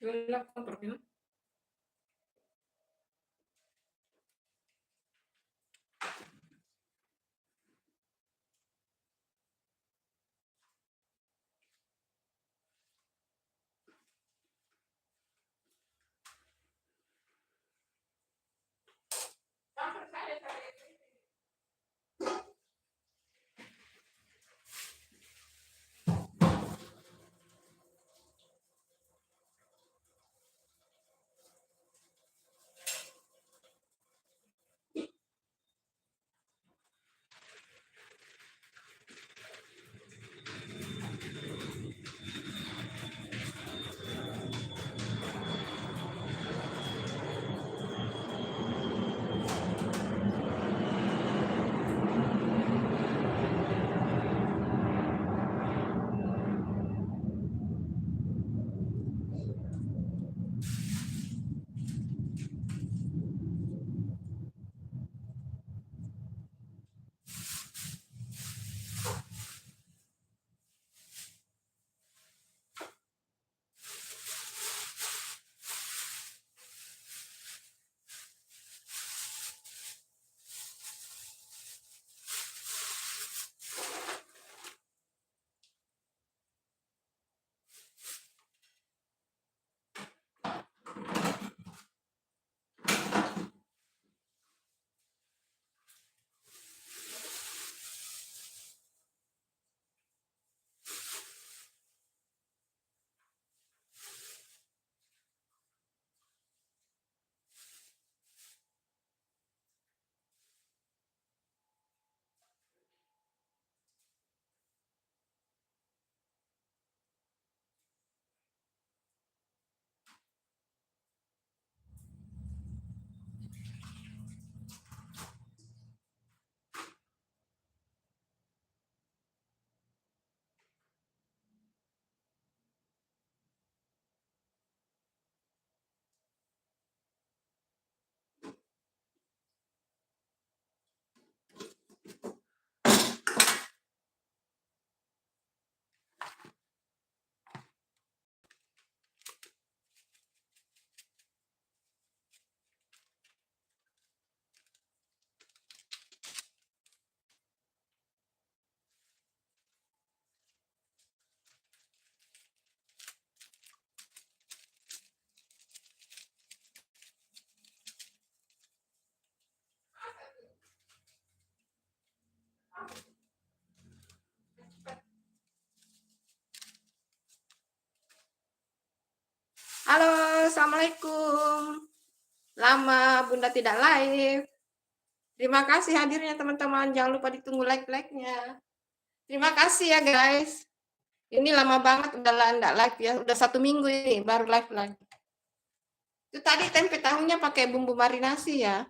Gelap kontraknya. Halo, assalamualaikum. Lama Bunda tidak live. Terima kasih hadirnya teman-teman. Jangan lupa ditunggu like-nya. Terima kasih ya guys. Ini lama banget udah enggak live ya. Udah 1 minggu ini baru live lagi. Itu tadi tempe tahunya pakai bumbu marinasi ya.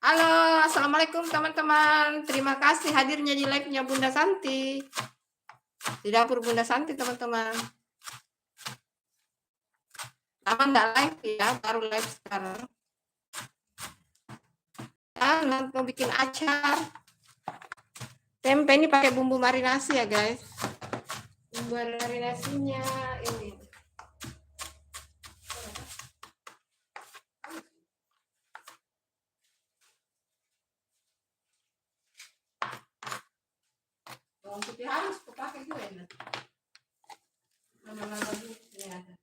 Halo, assalamualaikum teman-teman. Terima kasih hadirnya di live-nya Bunda Santi. Di dapur Bunda Santi teman-teman. Lama nggak live ya, baru live sekarang. Dan mau bikin acar. Tempe ini pakai bumbu marinasi ya guys. Bumbu marinasinya ini. Bawang putih harus pakai juga ya. Nama-nama ini ada.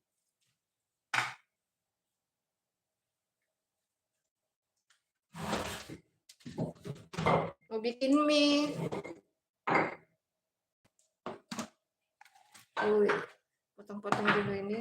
Mau bikin mie. Potong-potong dulu ini.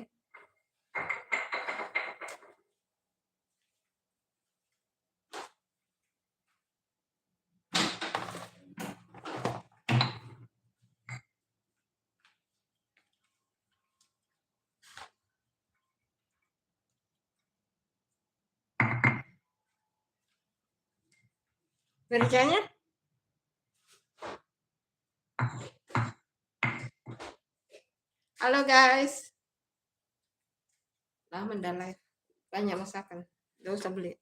Mericanya? Halo guys. Lah mendalai. Banyak masakan. Gak usah beli.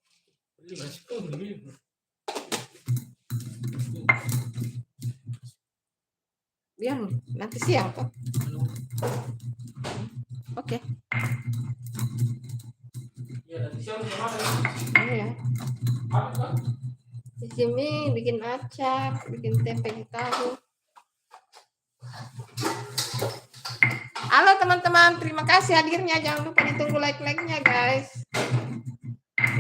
Biar nanti siang kok. Oke. Iya. Di sini bikin acar, bikin tempe tahu. Halo teman-teman, terima kasih hadirnya. Jangan lupa ditunggu like-like-nya guys.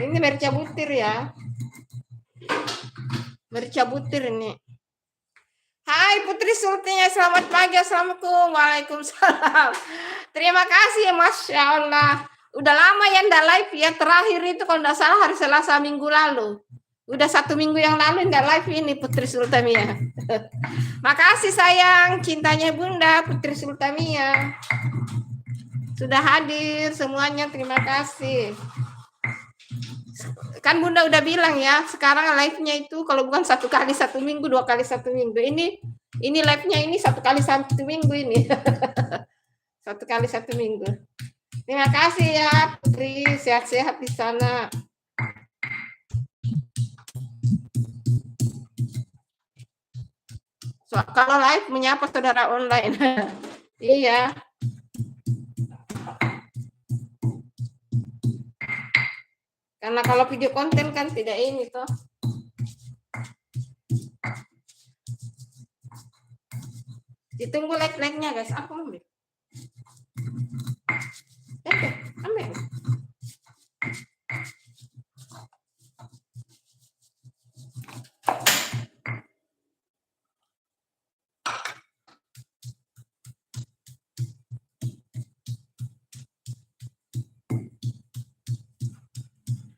Ini merica butir ya. Merica butir ini. Hai Putri Sultinya, selamat pagi. Assalamualaikum. Waalaikumsalam. Terima kasih, Masya Allah. Udah lama ya ndak live ya. Terakhir itu kalau nggak salah hari Selasa minggu lalu. Udah 1 minggu yang lalu ndak live ini Putri Sultamia. Makasih sayang, cintanya Bunda Putri Sultamia. Sudah hadir semuanya, terima kasih. Kan Bunda udah bilang ya, sekarang live-nya itu kalau bukan 1 kali 1 minggu, 2 kali 1 minggu. Ini live-nya ini 1 kali 1 minggu ini. 1 kali 1 minggu. Terima kasih ya Putri, sehat-sehat di sana. So, kalau live menyapa saudara online. Iya. Karena kalau video konten kan tidak ini toh. Ditunggu like-like-nya guys. Aku ambil. Ambil.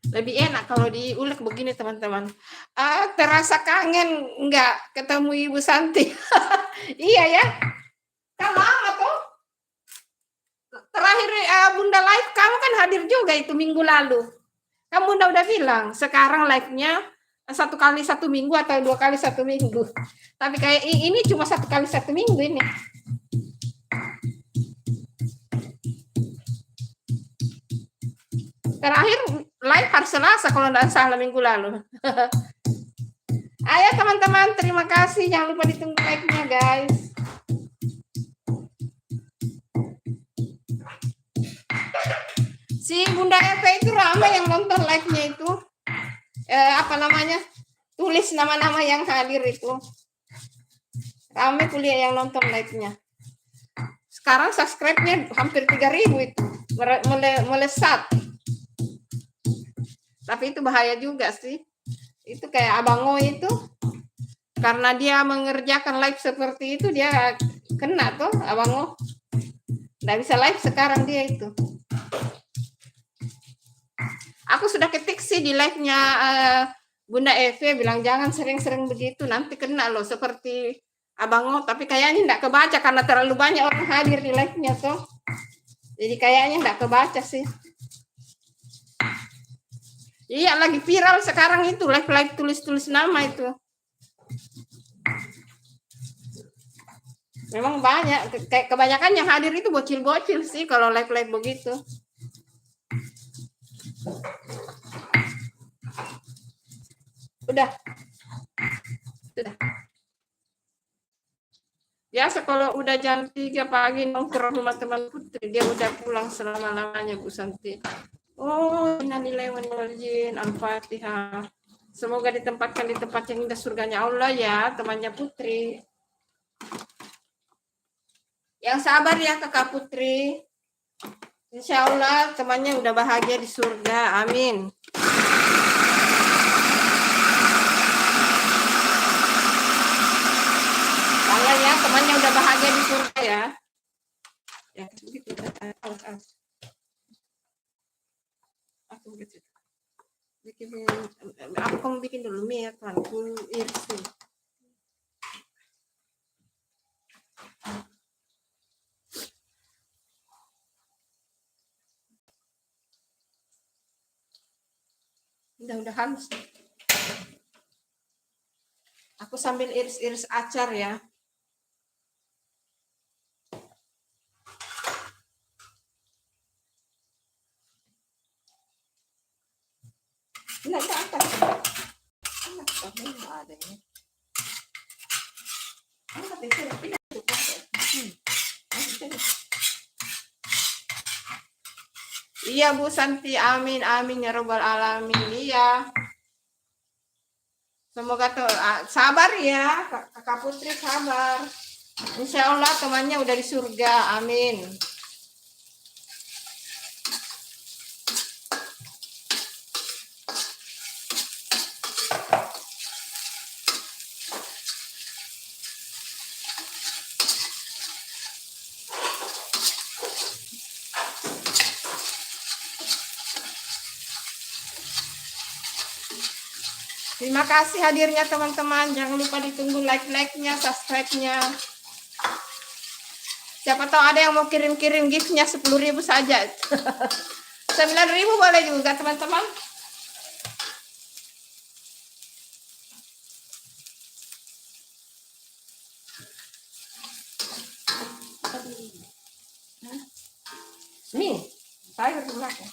Lebih enak kalau diulek begini teman-teman. Terasa kangen nggak ketemu Ibu Santi. Iya ya. Kan lama tuh. Terakhir Bunda live kamu kan hadir juga itu minggu lalu. Kamu Bunda udah bilang sekarang live-nya 1 kali 1 minggu atau 2 kali 1 minggu. Tapi kayak ini cuma 1 kali 1 minggu ini. Terakhir live hari Selasa kalau tidak salah minggu lalu. Ayo teman-teman, terima kasih. Jangan lupa ditunggu like-nya guys. Si Bunda Eva itu ramai yang nonton live-nya itu. Apa namanya? Tulis nama-nama yang hadir itu. Ramai kuliah yang nonton live-nya. Sekarang subscribe-nya hampir 3.000 itu. Melesat. Tapi itu bahaya juga sih. Itu kayak Abango itu. Karena dia mengerjakan live seperti itu, dia kena tuh Abango. Nggak bisa live sekarang dia itu. Aku sudah ketik sih di live-nya Bunda Eve bilang jangan sering-sering begitu, nanti kena loh seperti Abango. Tapi kayaknya nggak kebaca karena terlalu banyak orang hadir di live-nya tuh. Jadi kayaknya nggak kebaca sih. Iya, lagi viral sekarang itu, live-live tulis-tulis nama itu. Memang banyak, kayak kebanyakan yang hadir itu bocil-bocil sih kalau live-live begitu. Udah. Sudah. Biasa kalau udah jam 3 pagi nongkrong rumah teman Putri, dia udah pulang selama-lamanya Bu Santi. Oh, innalillahi wa inna ilaihi raji'un. Al-Fatihah. Semoga ditempatkan di tempat yang indah surganya Allah ya, temannya Putri. Yang sabar ya Kakak Putri. Insya Allah temannya udah bahagia di surga. Amin. Bangga ya temannya udah bahagia di surga ya. Ya begitu. Aku gitu. Aku mau bikin dulu mie ya Tuhan. Irsi. Udah halus. Aku sambil iris-iris acar ya. Enggak ada. Enggak ada ini. Iya Bu Santi, amin amin ya robbal alamin. Iya. Semoga tuh sabar ya, Kakak Putri sabar. Insya Allah temannya udah di surga, amin. Terima kasih hadirnya teman-teman. Jangan lupa ditunggu like-like-nya, subscribe-nya. Siapa tahu ada yang mau kirim-kirim gift-nya 10.000 saja. 9.000 boleh juga teman-teman. Nih, saya bergerak ya.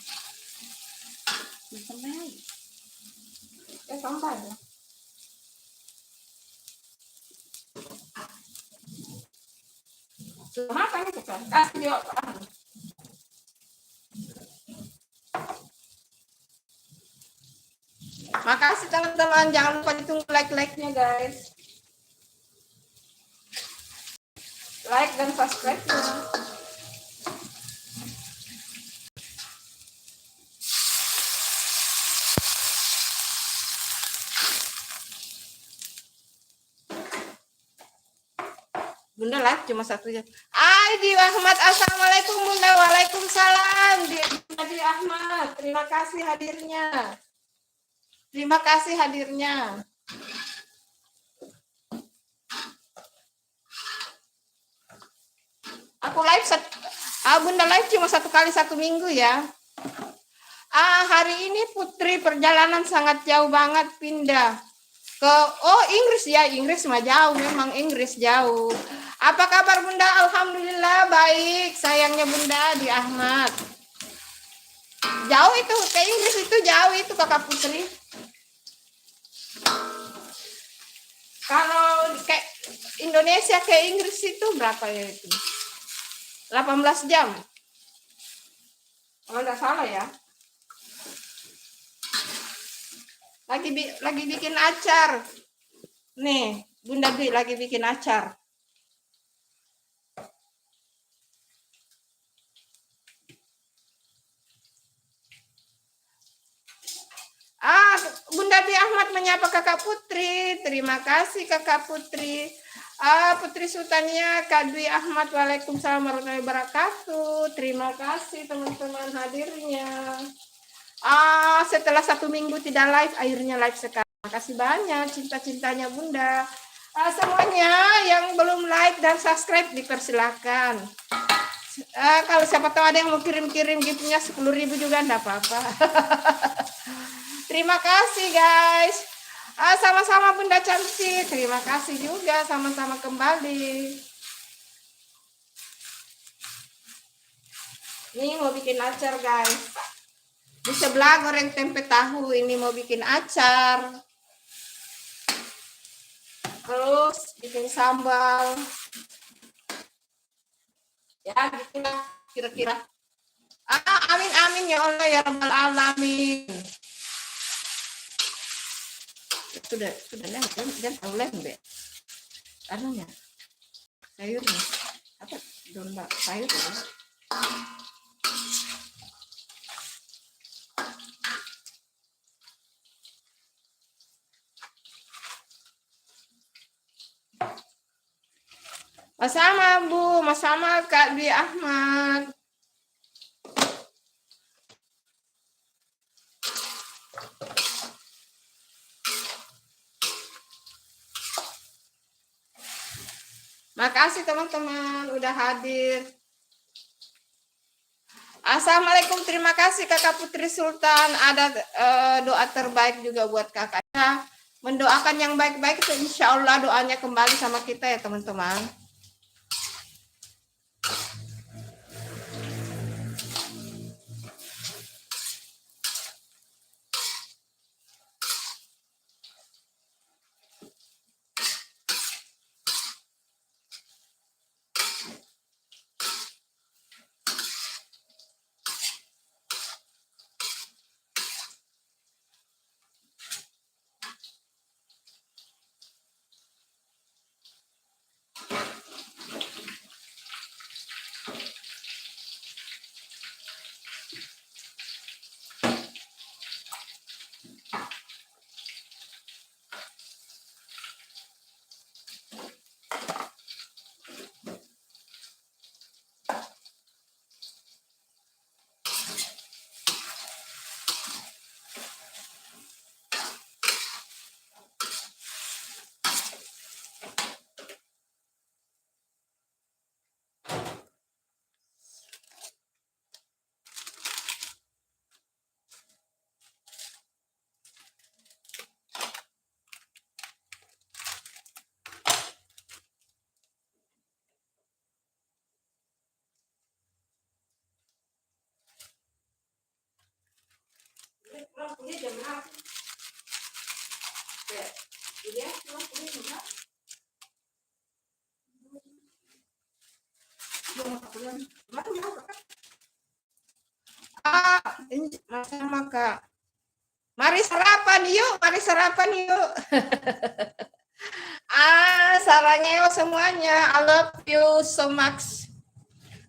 Sampai ya. Makan itu kan, kasih dia. Makasih teman-teman, jangan lupa ditunggu like-like-nya guys. Like dan subscribe-nya. Bunda live cuma 1 jam. Di Ahmad, assalamualaikum Bunda. Waalaikumsalam. Di Ahmad, terima kasih hadirnya. Terima kasih hadirnya. Aku live Bunda live cuma 1 kali 1 minggu ya. Hari ini Putri perjalanan sangat jauh banget pindah ke Inggris ya. Inggris mah jauh, memang Inggris jauh. Apa kabar Bunda? Alhamdulillah baik. Sayangnya Bunda di Ahmad. Jauh itu ke Inggris, itu jauh itu Kakak Putri. Kalau ke Indonesia ke Inggris itu berapa ya itu? 18 jam. Kalau nggak salah ya. Lagi bikin acar. Nih, Bunda Dwi lagi bikin acar. Bunda Dwi Ahmad menyapa Kakak Putri. Terima kasih Kakak Putri. Putri Sultannya Kak Dwi Ahmad. Waalaikumsalam warahmatullahi wabarakatuh. Terima kasih teman-teman hadirnya. Setelah 1 minggu tidak live, akhirnya live sekarang. Terima kasih banyak cinta-cintanya Bunda. Semuanya yang belum like dan subscribe dipersilakan. Kalau siapa tahu ada yang mau kirim-kirim giftnya 10.000 juga enggak apa-apa. Terima kasih guys. Sama-sama Bunda cantik. Terima kasih juga, sama-sama kembali. Ini mau bikin acar guys. Di sebelah goreng tempe tahu, ini mau bikin acar. Terus bikin sambal. Ya gitulah kira-kira. Amin amin ya Allah ya rabbal alamin. Sudah dan tahu lembek. Anunya sayurnya apa domba sayur ya? Sama Bu, sama Kak Dwi Ahmad. Makasih teman-teman udah hadir. Assalamualaikum, terima kasih Kakak Putri Sultan. Ada doa terbaik juga buat kakaknya. Mendoakan yang baik-baik itu insya Allah doanya kembali sama kita ya teman-teman. Ini sama Kak. Mari sarapan yuk. Sarangnya semuanya. I love you so much.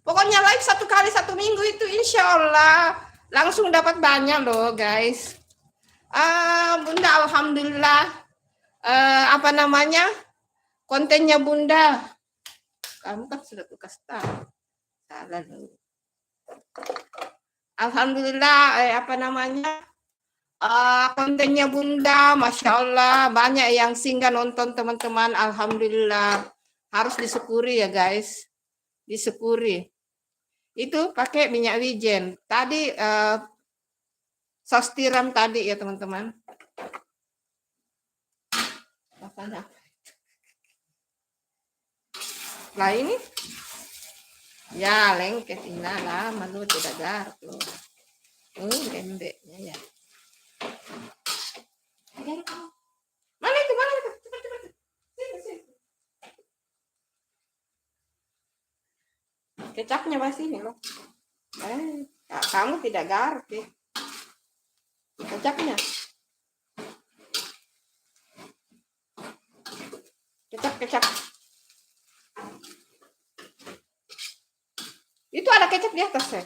Pokoknya live 1 kali 1 minggu itu insya Allah langsung dapat banyak loh guys. Bunda alhamdulillah apa namanya kontennya Bunda. Kamu kan sudah tugas tahu. Salah loh. Alhamdulillah apa namanya kontennya Bunda, Masya Allah banyak yang singgah nonton teman-teman. Alhamdulillah harus disyukuri ya guys, disyukuri. Itu pakai minyak wijen tadi saus tiram tadi ya teman-teman. Nah ini ya lengket lah malu tidak garuk loh. Lembeknya ya. Mana itu? Cepat. Sini. Kecapnya masih ini loh. Kamu tidak garuk ya. Kecapnya. Kecap. Itu ada kecap di atas ya.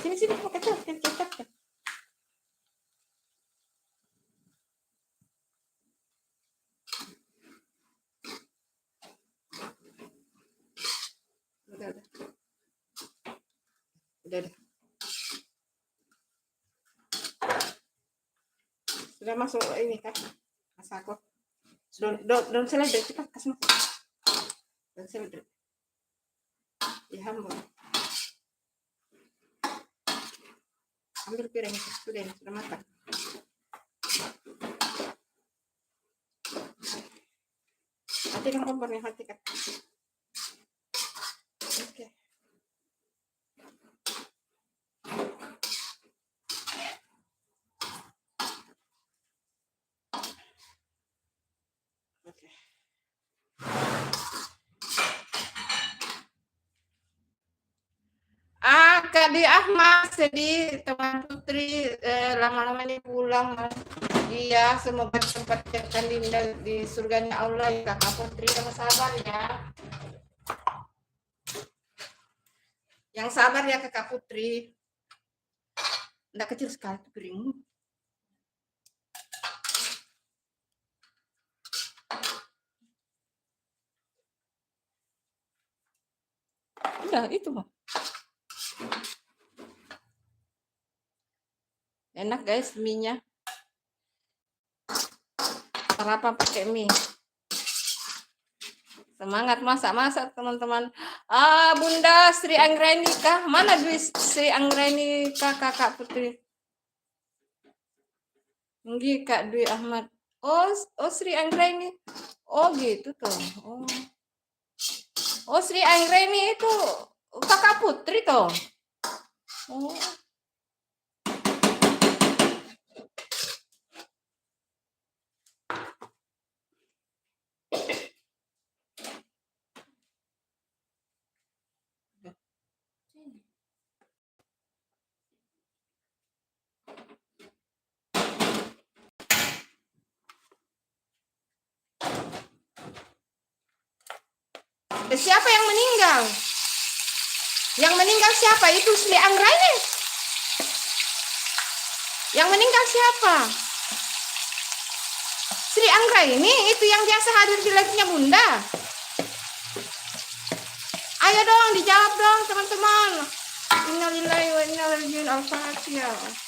Sini kecap. Udah. Sudah masuk ini kan? Masak kok. Don't celebrate cepat kasih masuk. Don't celebrate. Ya hamba. Ambil piring sudah ini, sudah matang. Hatikan kompornya, hatikan. Oke. Oke. Kak Di Ahmad sedih teman Putri lama-lama ini pulang. Iya, semoga cepat jadikan di surganya Allah ya Kakak Putri, yang sabar ya. Yang sabar ya Kakak Putri. Nggak kecil sekali tuh piringmu. Udah itu mah. Enak guys mie-nya. Sarapan pakai mie. Semangat masak-masak teman-teman. Bunda Sri Anggreni kah? Mana Dwi Sri Anggreni kah Kakak Putri? Nggih Kak Dwi Ahmad. Oh Sri Anggreni. Oh gitu tuh. Oh Sri Anggreni itu Kakak Putri tuh. Oh. Siapa yang meninggal? Yang meninggal siapa? Itu Sri Anggreni. Yang meninggal siapa? Sri Anggreni itu yang biasa hadir di live-nya Bunda. Ayo dong dijawab dong teman-teman. Innalillahi wa inna ilaihi raji'un. Al-Fatihah.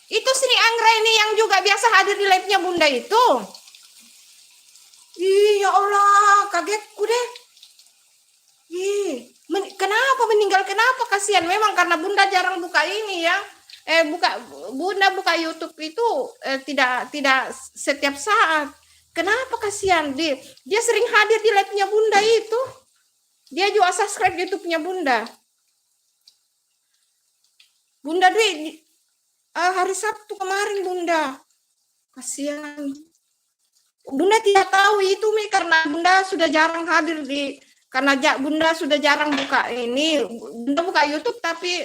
Itu Sri Anggreni yang juga biasa hadir di live-nya Bunda itu. Ih, ya Allah, kagetku deh. Ih, kenapa meninggal? Kenapa? Kasihan memang karena Bunda jarang buka ini ya. Bunda buka YouTube itu tidak setiap saat. Kenapa kasihan? Dia sering hadir di live-nya Bunda itu. Dia juga subscribe YouTube-nya Bunda. Bunda Dwi hari Sabtu kemarin Bunda. Kasihan. Bunda tidak tahu itu Mi karena Bunda sudah jarang hadir karena Bunda sudah jarang buka ini. Bunda buka YouTube tapi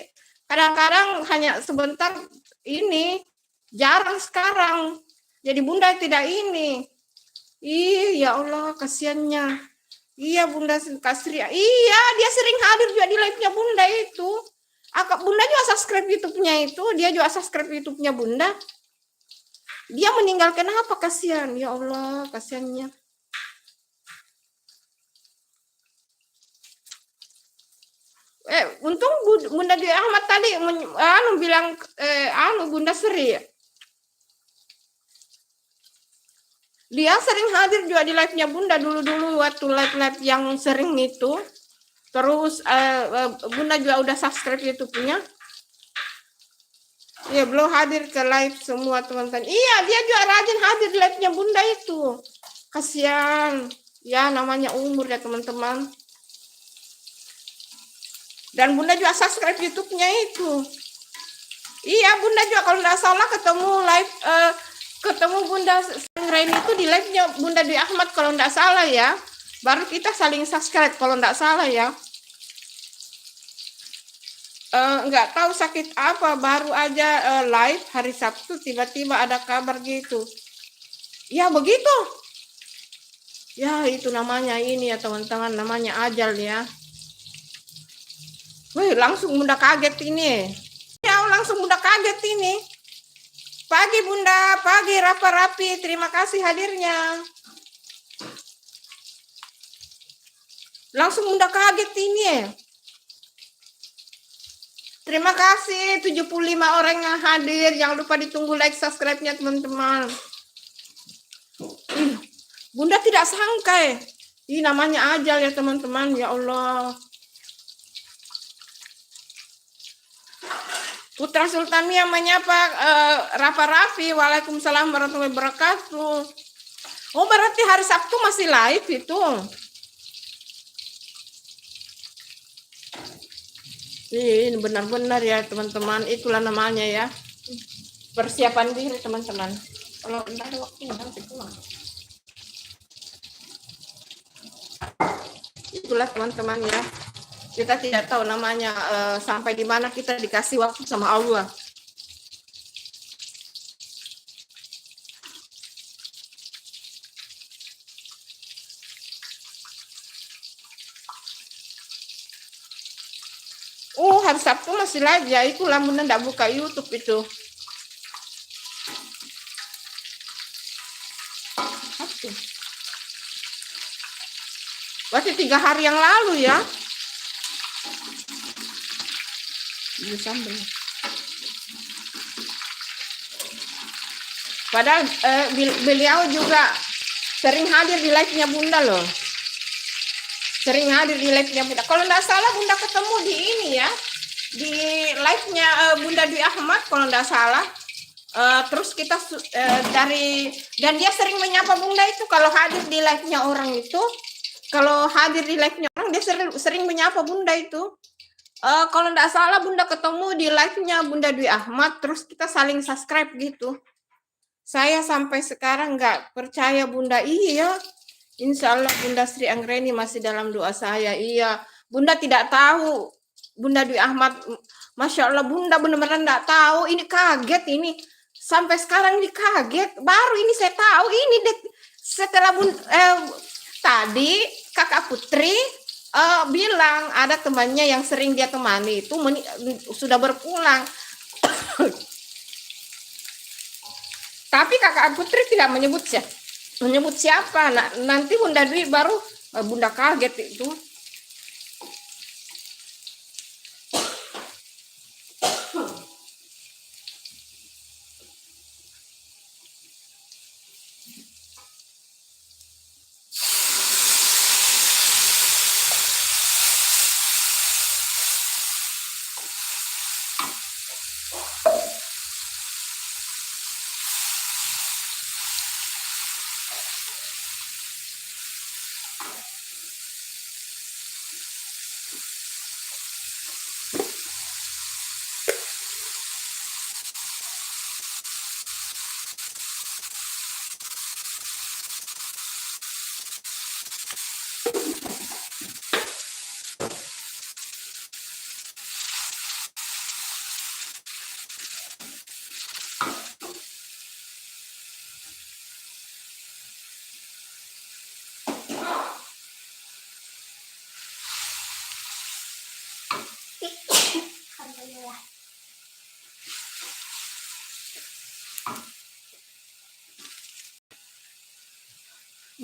kadang-kadang hanya sebentar ini, jarang sekarang. Jadi Bunda tidak ini. Ya Allah kasihannya. Iya Bunda Kasri. Iya dia sering hadir juga di live-nya Bunda itu. Bunda juga subscribe YouTube-nya itu. Dia juga subscribe YouTube-nya Bunda. Dia meninggal kenapa? Kasihan. Ya Allah kasihannya. Untung Bunda Dwi Ahmad tadi bilang Bunda Sri. Dia sering hadir juga di live-nya Bunda dulu-dulu waktu live-live yang sering itu. Terus Bunda juga udah subscribe YouTube-nya. Ya belum hadir ke live semua teman-teman. Iya dia juga rajin hadir di live-nya Bunda itu. Kasihan. Ya namanya umur ya teman-teman. Dan Bunda juga subscribe YouTube-nya itu. Iya Bunda juga kalau nggak salah ketemu Bunda Anggreni itu di live-nya Bunda Dwi Ahmad kalau nggak salah ya. Baru kita saling subscribe kalau nggak salah ya. Nggak tahu sakit apa, baru aja live hari Sabtu tiba-tiba ada kabar gitu. Ya begitu. Ya itu namanya ini ya teman-teman, namanya ajal ya. Wih langsung Bunda kaget ini. Ya langsung Bunda kaget ini. Pagi Bunda, pagi Rapi, terima kasih hadirnya. Langsung Bunda kaget ini. Terima kasih 75 orang yang hadir. Jangan lupa ditunggu like, subscribe-nya teman-teman. Bunda tidak sangka ini namanya ajal ya teman-teman, ya Allah. Putra Sultania menyapa Rafa Raffi, waalaikumsalam warahmatullahi wabarakatuh. Oh berarti hari Sabtu masih live itu. Ini benar-benar ya teman-teman, itulah namanya ya. Persiapan diri teman-teman. Kalau enggak ada waktu nanti pulang. Itulah teman-teman ya. Kita tidak tahu namanya sampai di mana kita dikasih waktu sama Allah. Hari Sabtu masih live ya, itulah Bunda enggak buka YouTube itu. Berarti 3 hari yang lalu ya. Padahal beliau juga sering hadir di live-nya Bunda loh. Sering hadir di live-nya Bunda. Kalau enggak salah Bunda ketemu di ini ya. Di live-nya Bunda Dwi Ahmad kalau enggak salah. Terus kita dan dia sering menyapa Bunda itu kalau hadir di live-nya orang itu. Kalau hadir di live-nya orang dia sering menyapa Bunda itu. Kalau enggak salah Bunda ketemu di live-nya Bunda Dwi Ahmad, terus kita saling subscribe gitu. Saya sampai sekarang nggak percaya Bunda. Iya, insya Allah Bunda Sri Anggreni masih dalam doa saya. Iya, Bunda tidak tahu. Bunda Dwi Ahmad, Masya Allah Bunda benar-benar nggak tahu. Ini kaget ini. Sampai sekarang ini kaget. Baru ini saya tahu ini setelah tadi kakak Putri bilang ada temannya yang sering dia temani itu sudah berpulang. Tapi kakak Putri tidak menyebut siapa. Nah, nanti Bunda Dwi baru Bunda kaget itu.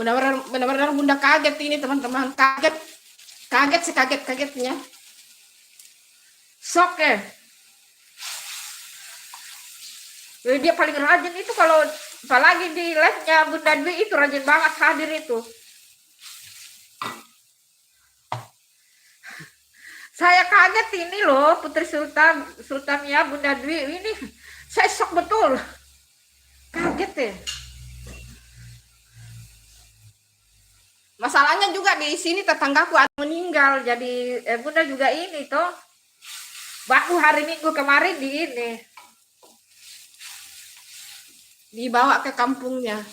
Benar-benar Bunda kaget ini teman-teman, kaget sekaget-kagetnya. Sok dia paling rajin itu kalau apalagi di live-nya Bunda Dwi itu rajin banget hadir itu. Saya kaget ini loh Putri Sultania Bunda Dwi ini, saya shock betul, kaget Masalahnya juga di sini tetanggaku ada meninggal, jadi Bunda juga ini toh baru hari Minggu kemarin dibawa ke kampungnya.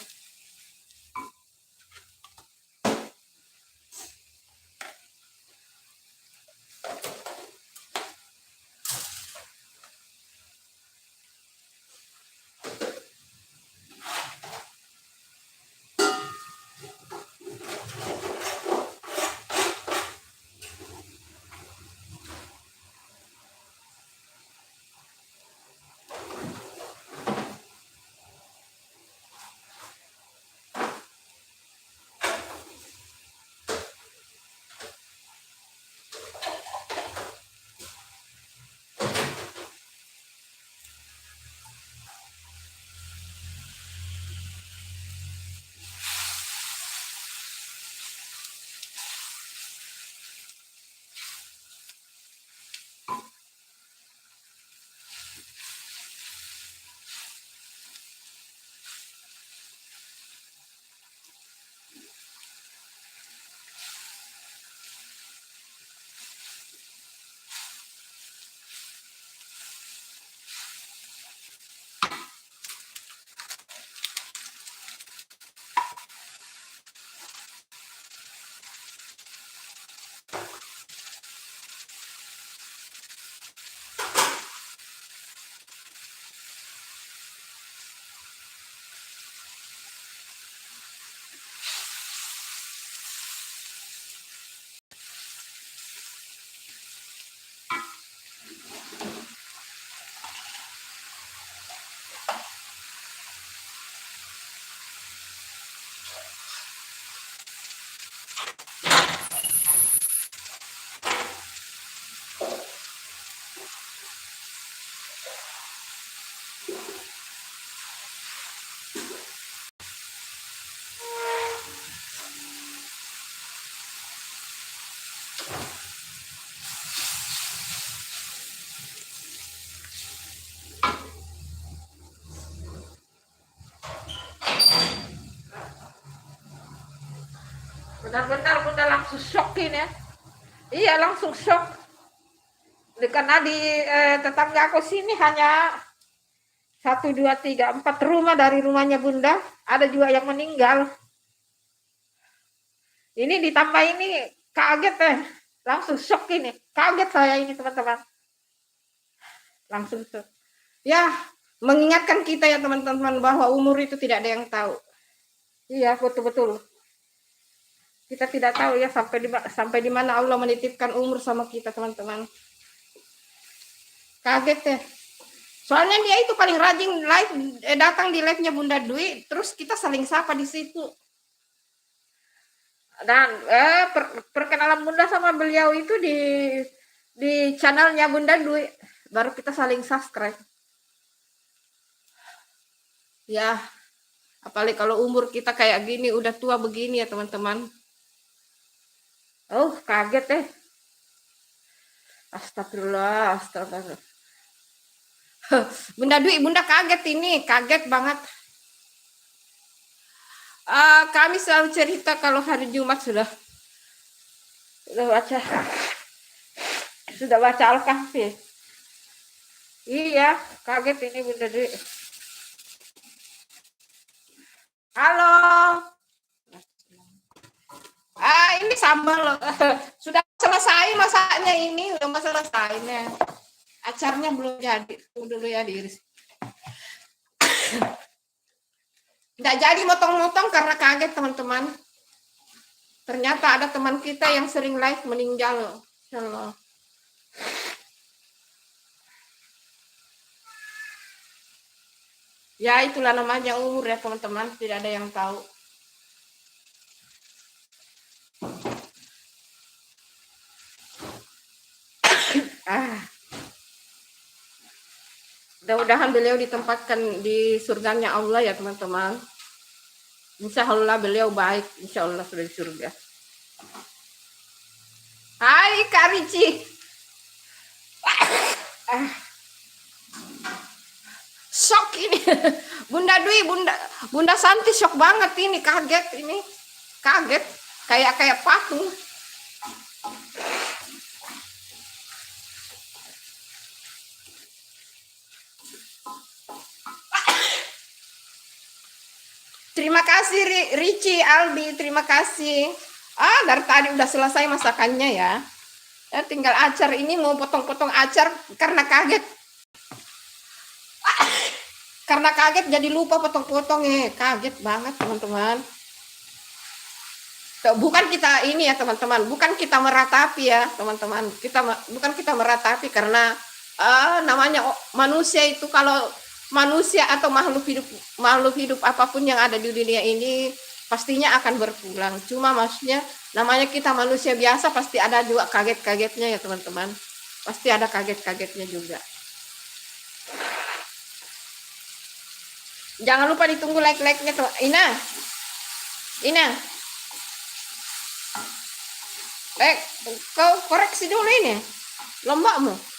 Benar-benar Bunda langsung shock ini ya. Iya langsung shock. Karena di tetangga aku sini hanya 1, 2, 3, 4 rumah dari rumahnya Bunda. Ada juga yang meninggal. Ini ditambah ini kaget langsung shock ini. Kaget saya ini teman-teman. Langsung shock. Ya, mengingatkan kita ya teman-teman bahwa umur itu tidak ada yang tahu. Iya, betul-betul. Kita tidak tahu ya sampai di mana Allah menitipkan umur sama kita teman-teman. Kaget ya. Soalnya dia itu paling rajin live, datang di live-nya Bunda Dwi, terus kita saling sapa di situ. Dan perkenalan Bunda sama beliau itu di channelnya Bunda Dwi, baru kita saling subscribe. Ya, apalagi kalau umur kita kayak gini, udah tua begini ya teman-teman. Oh, kaget Astagfirullah, astagfirullah. Bunda Dwi, Bunda kaget ini, kaget banget. Kami selalu cerita kalau hari Jumat sudah baca Al-Kahfi. Iya, kaget ini Bunda Dwi. Halo. Ini sambal sudah selesai masaknya ini, udah selesainya. Acarnya belum jadi, tunggu dulu ya diiris. Nggak jadi motong-motong karena kaget teman-teman. Ternyata ada teman kita yang sering live meninggal. Insyaallah. Ya itulah namanya umur ya teman-teman, tidak ada yang tahu. Mudah-mudahan beliau ditempatkan di surganya Allah ya teman-teman. Insya Allah beliau baik, insya Allah sudah di surga. Hai Kak Rici. Shock ini. Bunda Dwi, Bunda Santi shock banget ini, kaget ini. Kaget, kayak patung. Terima kasih Rici, Albi, terima kasih. Dari tadi udah selesai masakannya ya. Ya tinggal acar ini mau potong-potong acar karena kaget. Karena kaget jadi lupa potong-potong kaget banget teman-teman. Bukan kita ini ya teman-teman, bukan kita meratapi ya teman-teman. Bukan kita meratapi karena namanya manusia itu, kalau manusia atau makhluk hidup apapun yang ada di dunia ini pastinya akan berpulang. Cuma maksudnya namanya kita manusia biasa, pasti ada juga kaget-kagetnya ya teman-teman. Pasti ada kaget-kagetnya juga. Jangan lupa ditunggu like-nya tuh. Ina. Kau koreksi dulu ini lombakmu.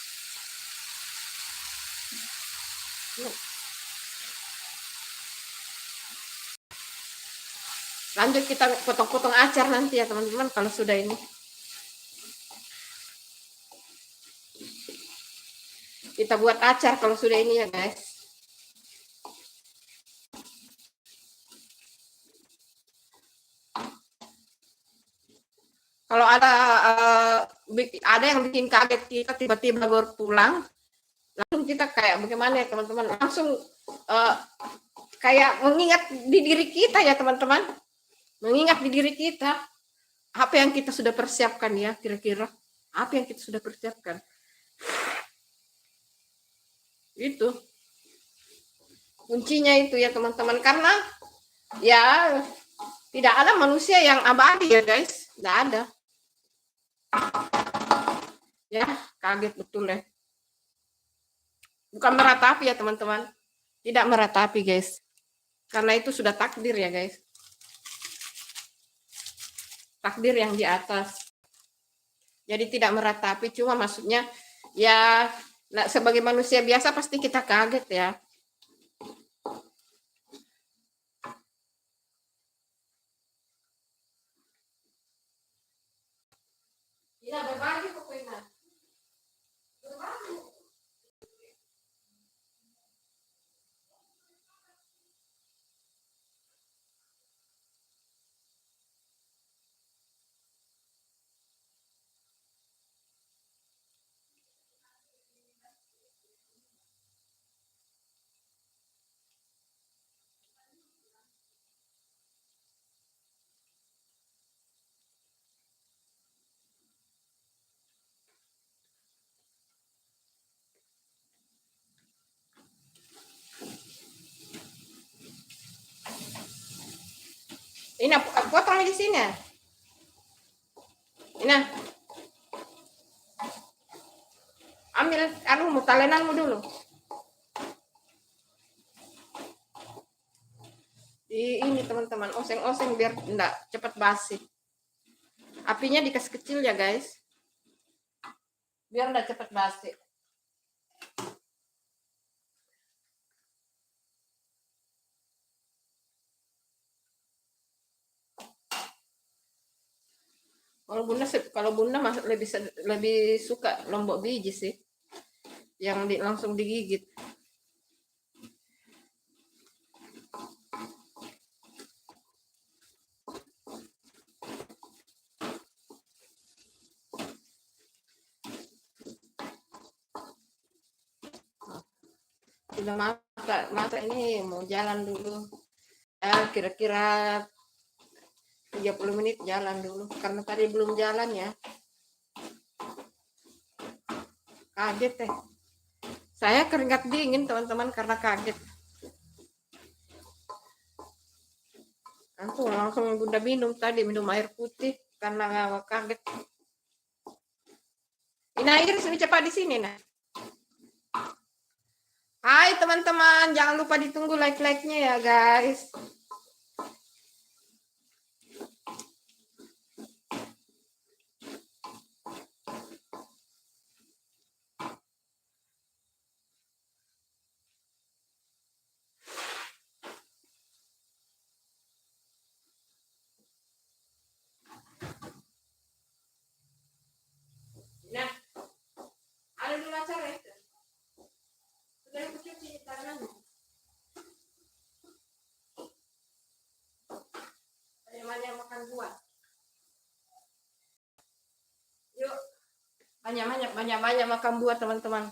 Lanjut kita potong-potong acar nanti ya teman-teman kalau sudah ini. Kita buat acar kalau sudah ini ya guys. Kalau ada yang bikin kaget kita tiba-tiba baru pulang, langsung kita kayak bagaimana ya teman-teman, langsung kayak mengingat di diri kita ya teman-teman, mengingat di diri kita apa yang kita sudah persiapkan ya, kira-kira apa yang kita sudah persiapkan. Itu kuncinya itu ya teman-teman, karena ya tidak ada manusia yang abadi ya guys. Nggak ada. Ya, kaget betul ya. Bukan meratapi ya teman-teman. Tidak meratapi guys. Karena itu sudah takdir ya guys. Takdir yang di atas. Jadi tidak meratapi, cuma maksudnya ya sebagai manusia biasa pasti kita kaget ya. Tidak berbagi pokoknya. Berbagi. Ini potong di sini. Ini ambil anumu, talenanmu dulu. Ini teman-teman, oseng-oseng biar enggak cepat basi. Apinya dikasih kecil ya guys. Biar enggak cepat basi. Kalau bunda lebih suka lombok biji sih, yang langsung digigit. Sudah masak ini mau jalan dulu. Ya kira-kira 30 menit jalan dulu karena tadi belum jalan ya. Kaget deh. Saya keringat dingin teman-teman karena kaget. Langsung bunda minum tadi, minum air putih karena kaget. Ini air sini cepat di sini nah. Hai teman-teman, jangan lupa ditunggu like-like-nya ya guys. Nah, ada dulu acara itu. Sudah cuci tangannya. Banyak makan buah. Yuk, banyak makan buah teman-teman.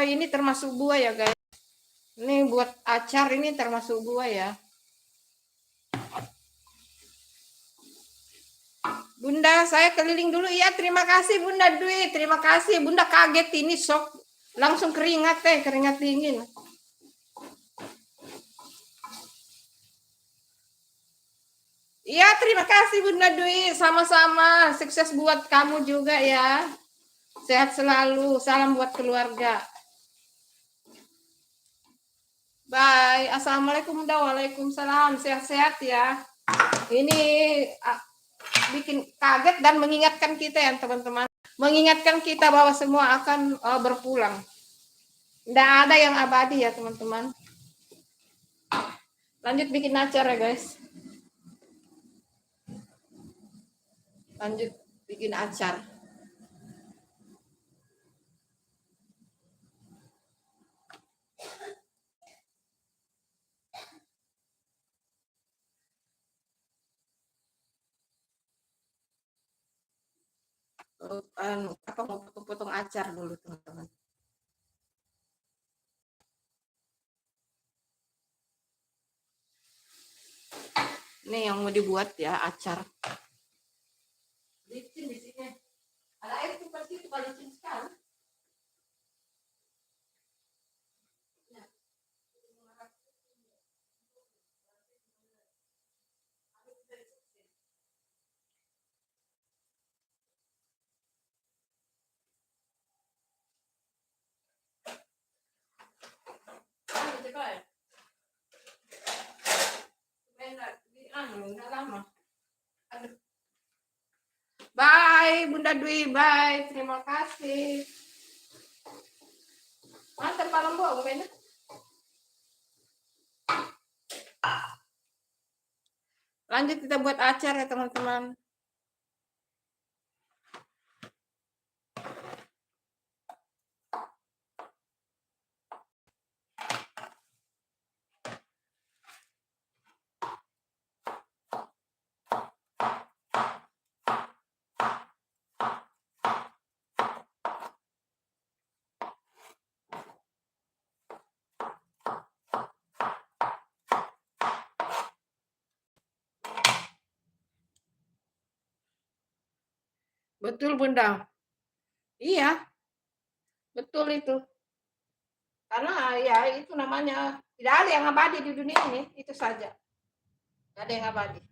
Ini termasuk buah ya guys. Ini buat acar, ini termasuk buah ya. Bunda, saya keliling dulu ya. Terima kasih Bunda Dwi, terima kasih. Bunda kaget ini sok langsung keringat dingin. Iya, terima kasih Bunda Dwi. Sama-sama. Sukses buat kamu juga ya. Sehat selalu. Salam buat keluarga. Bye. Assalamualaikum Bunda. Waalaikumsalam. Sehat-sehat ya. Ini bikin kaget dan mengingatkan kita ya teman-teman. Mengingatkan kita bahwa semua akan berpulang. Tidak ada yang abadi ya teman-teman. Lanjut bikin acar ya guys. Lanjut bikin acar. Apa mau potong-potong acar dulu teman-teman. Ini yang mau dibuat ya acar. Licin di sini. Ada air seperti itu licin sekali. bye. Enggak lama. Aduh. Bye, Bunda Dwi, bye. Terima kasih. Mantap malam bu, bener. Lanjut kita buat acar ya teman-teman. Betul Bunda. Iya, betul itu. Karena ya itu namanya tidak ada yang abadi di dunia ini, itu saja. Tidak ada yang abadi.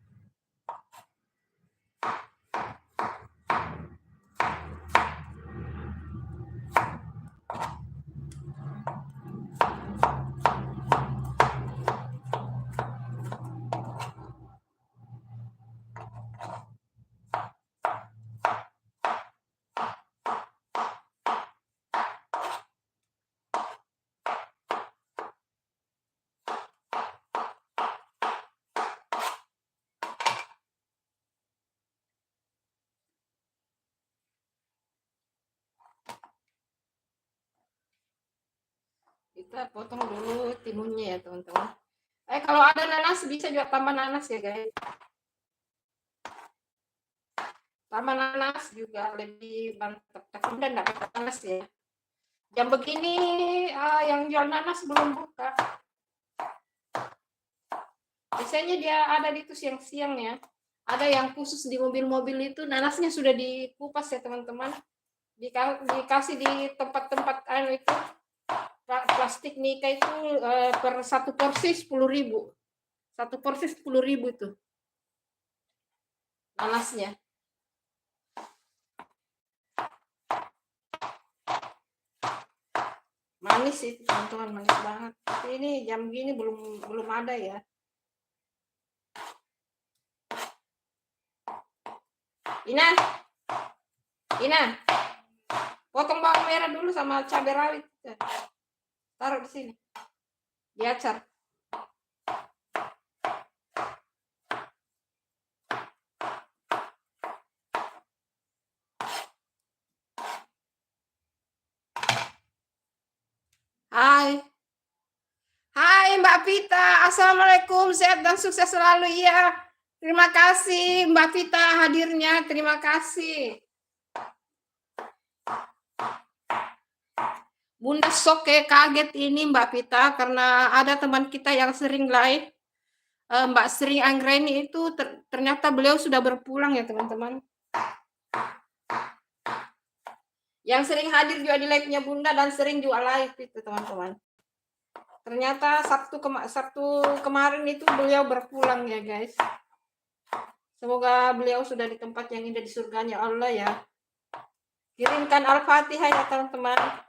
Kita potong dulu timunnya ya teman-teman. Kalau ada nanas bisa juga tambah nanas ya guys. Tambah nanas juga lebih mantap. Tapi udah enggak pakai nanas ya. Jam begini yang jual nanas belum buka. Biasanya dia ada di itu siang-siang ya. Ada yang khusus di mobil-mobil itu nanasnya sudah dikupas ya teman-teman. Dikasih di tempat-tempat itu plastik nikah itu per satu porsi 10.000. Satu porsi 10.000 itu nanasnya. Manis sih teman-teman, manis banget. Tapi ini jam gini belum ada ya. Ina, potong bawang merah dulu sama cabai rawit. Taruh di sini. Di acar. Hai. Hai Mbak Vita, Assalamualaikum, sehat dan sukses selalu ya. Terima kasih Mbak Vita hadirnya, terima kasih. Bunda Soke kaget ini Mbak Vita karena ada teman kita yang sering live, Mbak Sri Anggreni itu ternyata beliau sudah berpulang ya teman-teman. Yang sering hadir juga di live-nya Bunda dan sering juga live itu teman-teman. Ternyata Sabtu kemarin itu beliau berpulang ya guys. Semoga beliau sudah di tempat yang indah di surganya Allah ya. Kirimkan Al-Fatihah ya teman-teman.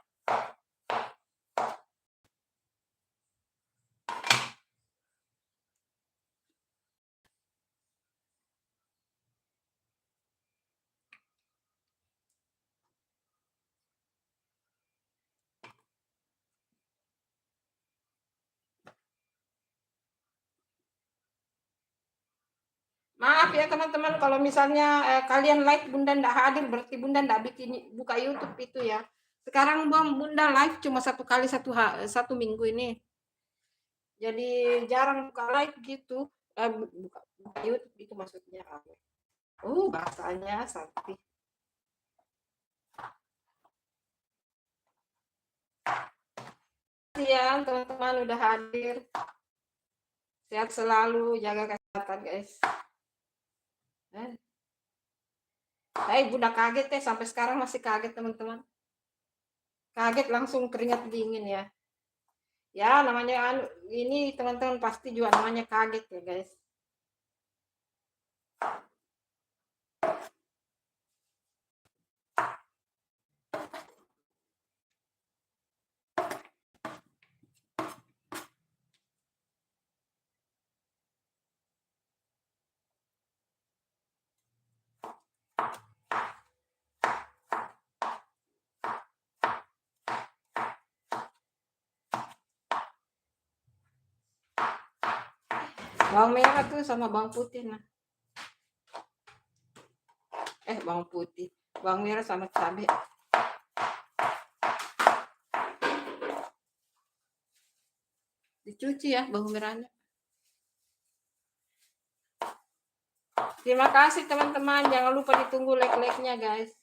Maaf ya teman-teman kalau misalnya kalian live Bunda ndak hadir berarti Bunda ndak bikin buka YouTube itu ya. Sekarang Bunda live cuma satu kali satu minggu ini. Jadi jarang buka live gitu. Buka YouTube itu maksudnya. Bahasanya sakti. Ya teman-teman udah hadir. Sehat selalu, jaga kesehatan guys. Bunda kaget sampai sekarang masih kaget teman-teman. Kaget langsung keringat dingin ya. Ya namanya ini teman-teman pasti juga namanya kaget ya guys. Bawang merah tuh sama bawang putih nah. Bawang putih. Bawang merah sama cabai. Dicuci ya bawang merahnya. Terima kasih teman-teman. Jangan lupa ditunggu like-like-nya guys.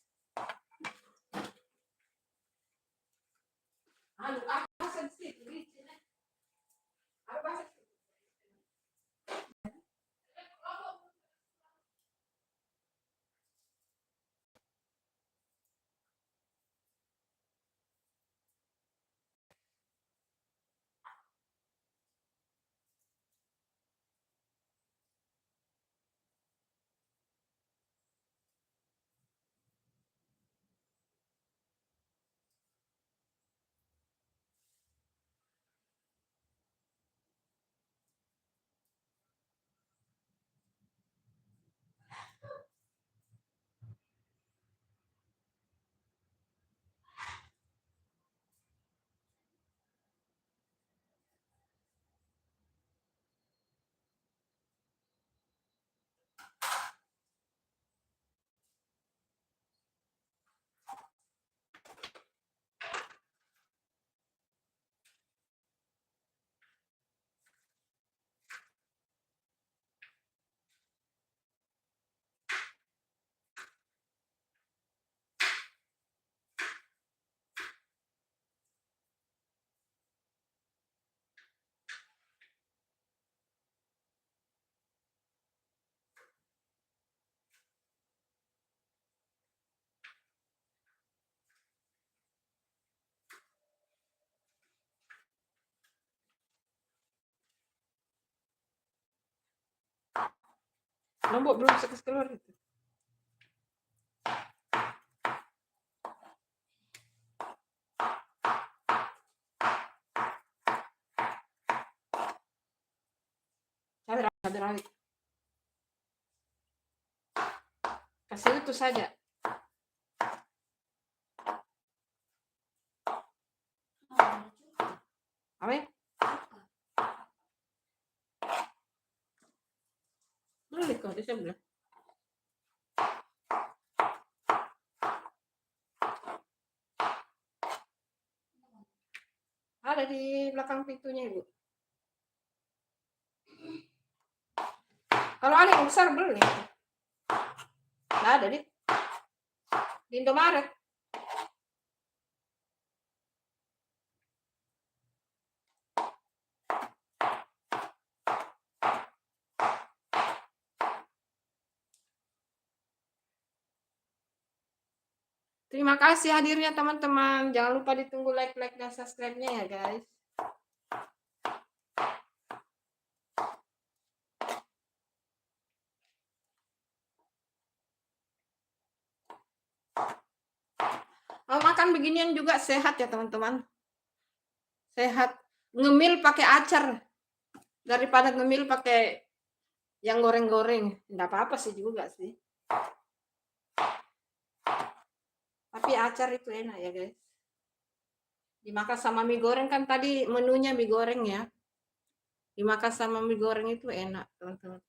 Lombok belum bisa keluar itu. Cabai rawit. Kasih itu saja. Apa? Boleh kok, bisa bilang. Ada di belakang pintunya ibu. Kalau ada yang besar beli. Nggak ada di Indomaret. Terima kasih hadirnya teman-teman. Jangan lupa ditunggu like dan subscribe-nya ya guys. Makan beginian juga sehat ya teman-teman. Sehat. Ngemil pakai acar daripada ngemil pakai yang goreng-goreng. Enggak apa-apa sih juga sih. Tapi acar itu enak ya guys. Dimakan sama mie goreng kan tadi menunya mie goreng ya. Dimakan sama mie goreng itu enak teman-teman.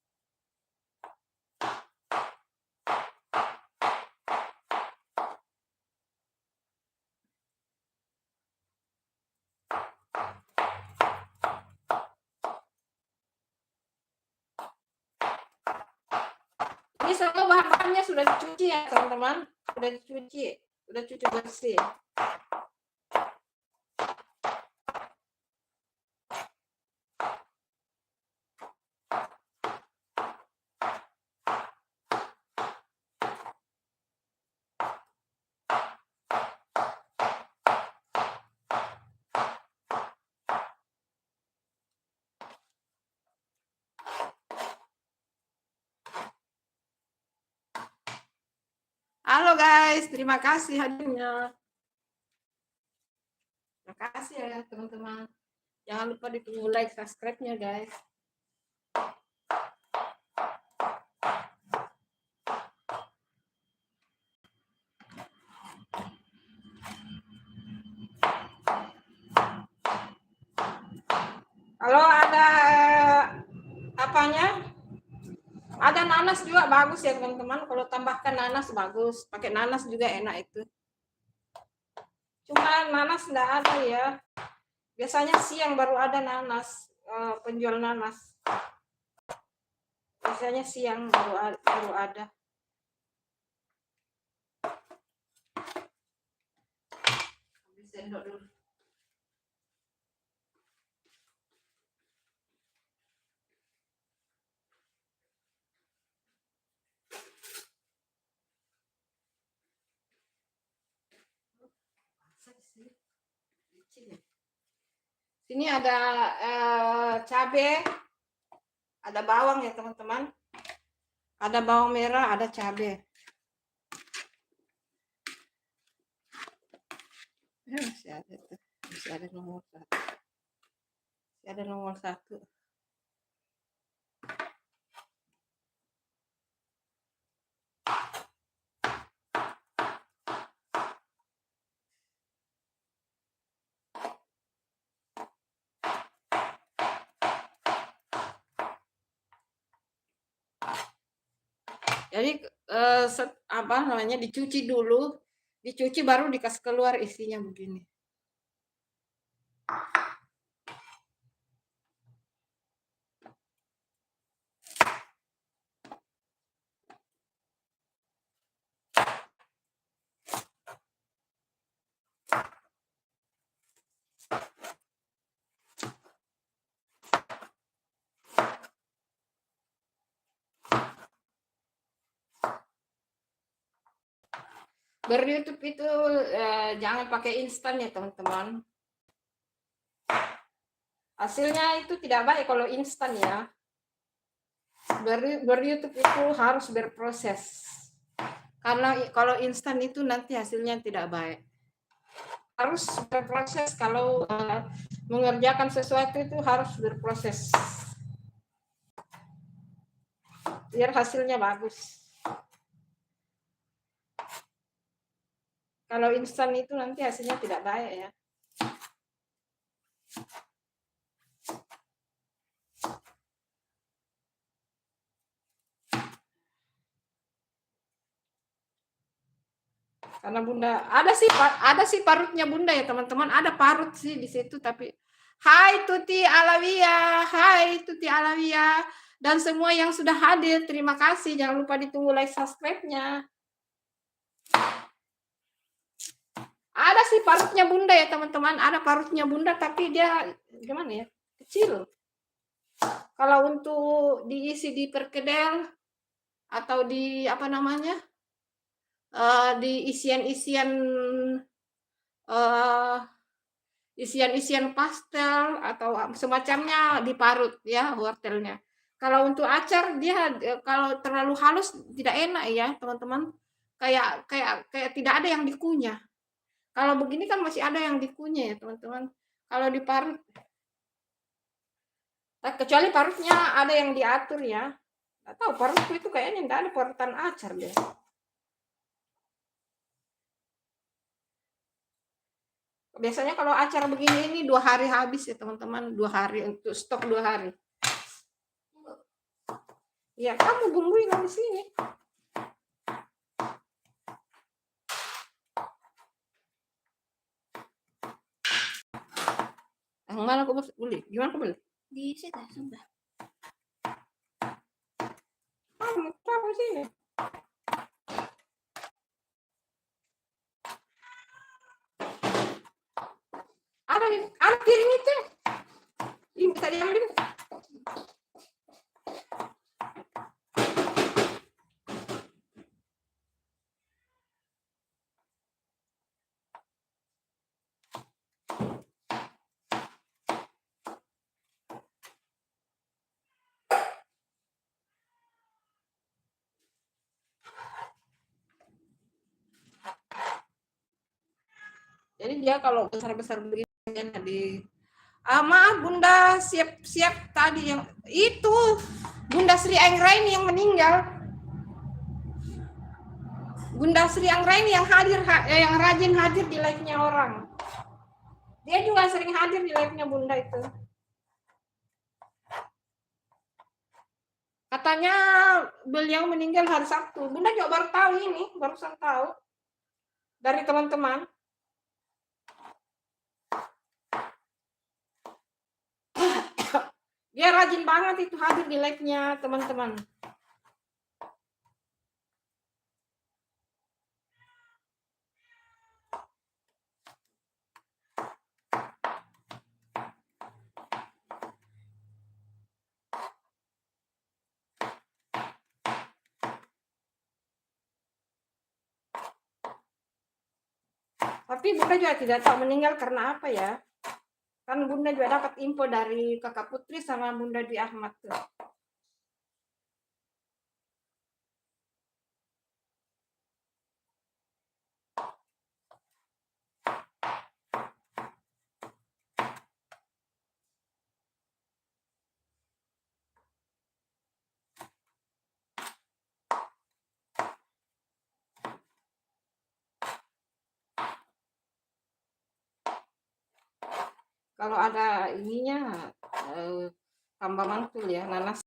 Ini semua bahan-bahannya sudah dicuci ya teman-teman. Sudah dicuci. Sudah cuci bersih. Halo guys, terima kasih hadirnya. Terima kasih ya teman-teman. Jangan lupa ditunggu like, subscribe-nya guys. Kalau ada apa apanya? Ada nanas juga bagus ya teman-teman. Kalau tambahkan nanas bagus. Pakai nanas juga enak itu. Cuma nanas nggak ada ya. Biasanya siang baru ada nanas, penjual nanas. Biasanya siang baru ada. Ambil sendok dulu. Sini ada cabai, ada bawang ya teman-teman. Ada bawang merah, ada cabai. Masih ada tuh, masih ada nomor 1. Masih ada nomor 1. Jadi apa namanya, dicuci dulu, dicuci baru dikasih keluar isinya begini. Ber-YouTube itu jangan pakai instan ya teman-teman. Hasilnya itu tidak baik kalau instan ya. Ber-YouTube itu harus berproses. Karena kalau instan itu nanti hasilnya tidak baik. Harus berproses. Kalau mengerjakan sesuatu itu harus berproses. Biar hasilnya bagus. Kalau instan itu nanti hasilnya tidak baik ya. Karena Bunda ada sih parutnya Bunda ya teman-teman. Ada parut sih di situ tapi Hai Tuti Alawiyah, hai Tuti Alawiyah dan semua yang sudah hadir. Terima kasih. Jangan lupa ditunggu like subscribe-nya. Ada sih parutnya Bunda ya teman-teman. Ada parutnya Bunda tapi dia gimana ya? Kecil. Kalau untuk diisi di perkedel atau di apa namanya? Di isian-isian pastel atau semacamnya diparut ya wortelnya. Kalau untuk acar dia kalau terlalu halus tidak enak ya teman-teman. Kayak tidak ada yang dikunyah. Kalau begini kan masih ada yang dikunyah ya teman-teman. Kalau diparut, kecuali parutnya ada yang diatur ya. Nggak tahu parut itu kayaknya nggak ada parutan acar deh. Biasanya kalau acara begini ini 2 hari habis ya teman-teman. 2 hari untuk stok 2 hari. Ya kamu bumbuin di sini. Yang mana aku beli? Gimana aku beli? Di situ sudah. Kamu sini. Ada piring itu. Ini bisa diambil. Jadi dia kalau besar-besar begini di maaf Bunda, siap-siap tadi yang itu Bunda Sri Anggraini yang meninggal. Bunda Sri Anggraini yang hadir yang rajin hadir di live-nya orang. Dia juga sering hadir di live-nya Bunda itu. Katanya beliau meninggal hari Sabtu. Bunda juga baru tahu ini, barusan tahu dari teman-teman. Dia rajin banget itu hadir di live-nya, teman-teman. Tapi Bunda juga tidak tahu meninggal karena apa ya. Kan Bunda juga dapat info dari Kakak Putri sama Bunda Dwi Ahmad tuh. Kalau ada ininya tambah mantul ya nanas.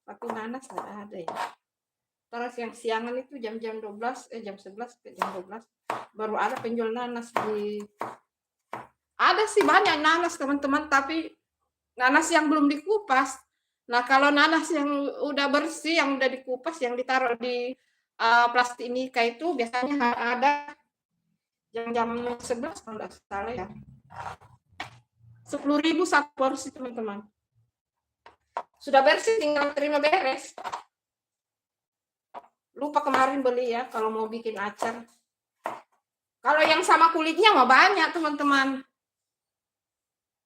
Tapi nanas nggak ada ya. Terus yang siangan itu jam-jam 12, jam 11 ke jam 12 baru ada penjual nanas di. Ada sih banyak nanas teman-teman, tapi nanas yang belum dikupas. Nah kalau nanas yang udah bersih, yang udah dikupas, yang ditaruh di plastik nika itu biasanya ada jam-jam 11 kalau nggak salah ya. 10.000 satu porsi teman-teman. Sudah bersih, tinggal terima beres. Lupa kemarin beli ya kalau mau bikin acar. Kalau yang sama kulitnya mah banyak teman-teman.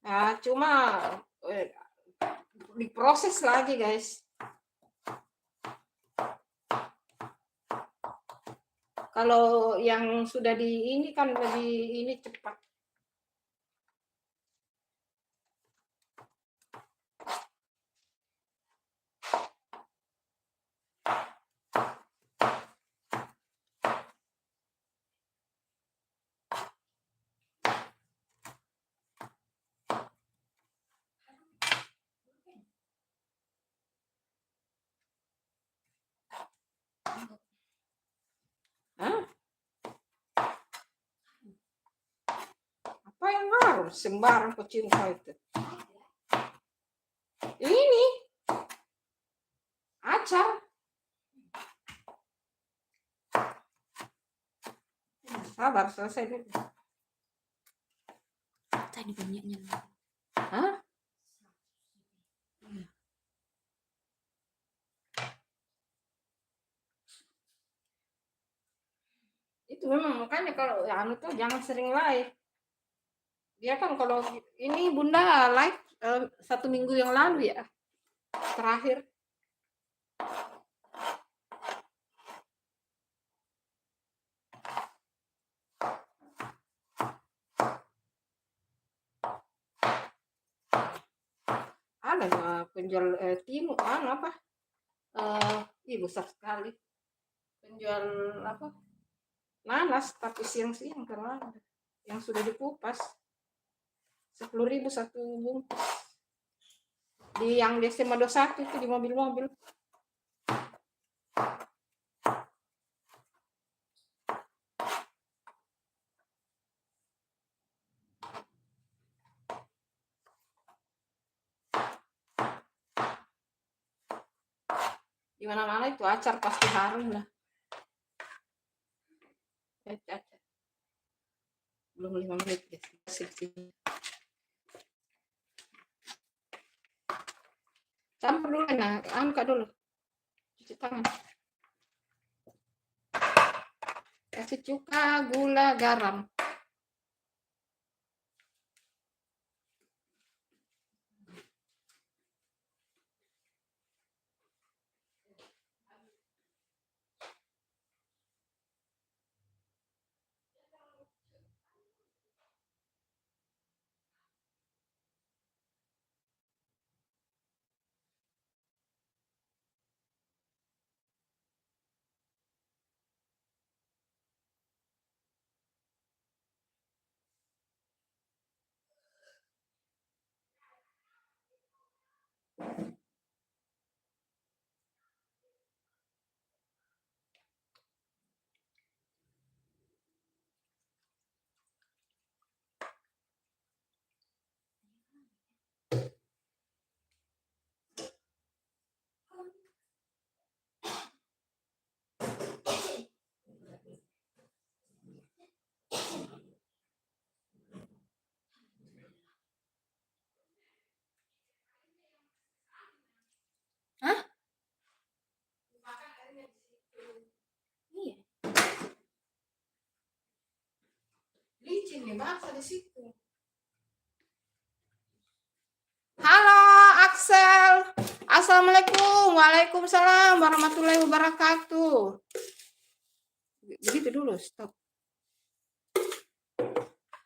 Ya, cuma diproses lagi guys. Kalau yang sudah di ini kan lebih ini cepat. Hah? Apa yang harus sembarang pecinta itu? Ini acar. Sabar selesai dulu. Tadi banyaknya. Hah? Itu memang makanya kalau anu tuh jangan sering live. Dia kan kalau ini Bunda live 1 minggu yang lalu ya terakhir. Ada penjual timu apa? Besar sekali. Penjual apa? Nanas tapi siang-siang kalau ada yang sudah dikupas 10.000 satu bungkus di yang SMA 21 itu di mobil-mobil. Di mana-mana itu acar pasti harum lah. Belum 5 menit guys. Campur dulu, nah, angkat dulu. Cuci tangan. Kasih cuka, gula, garam. sini, bahasa di situ. Halo, Axel. Assalamualaikum. Waalaikumsalam warahmatullahi wabarakatuh. Begitu dulu, stop.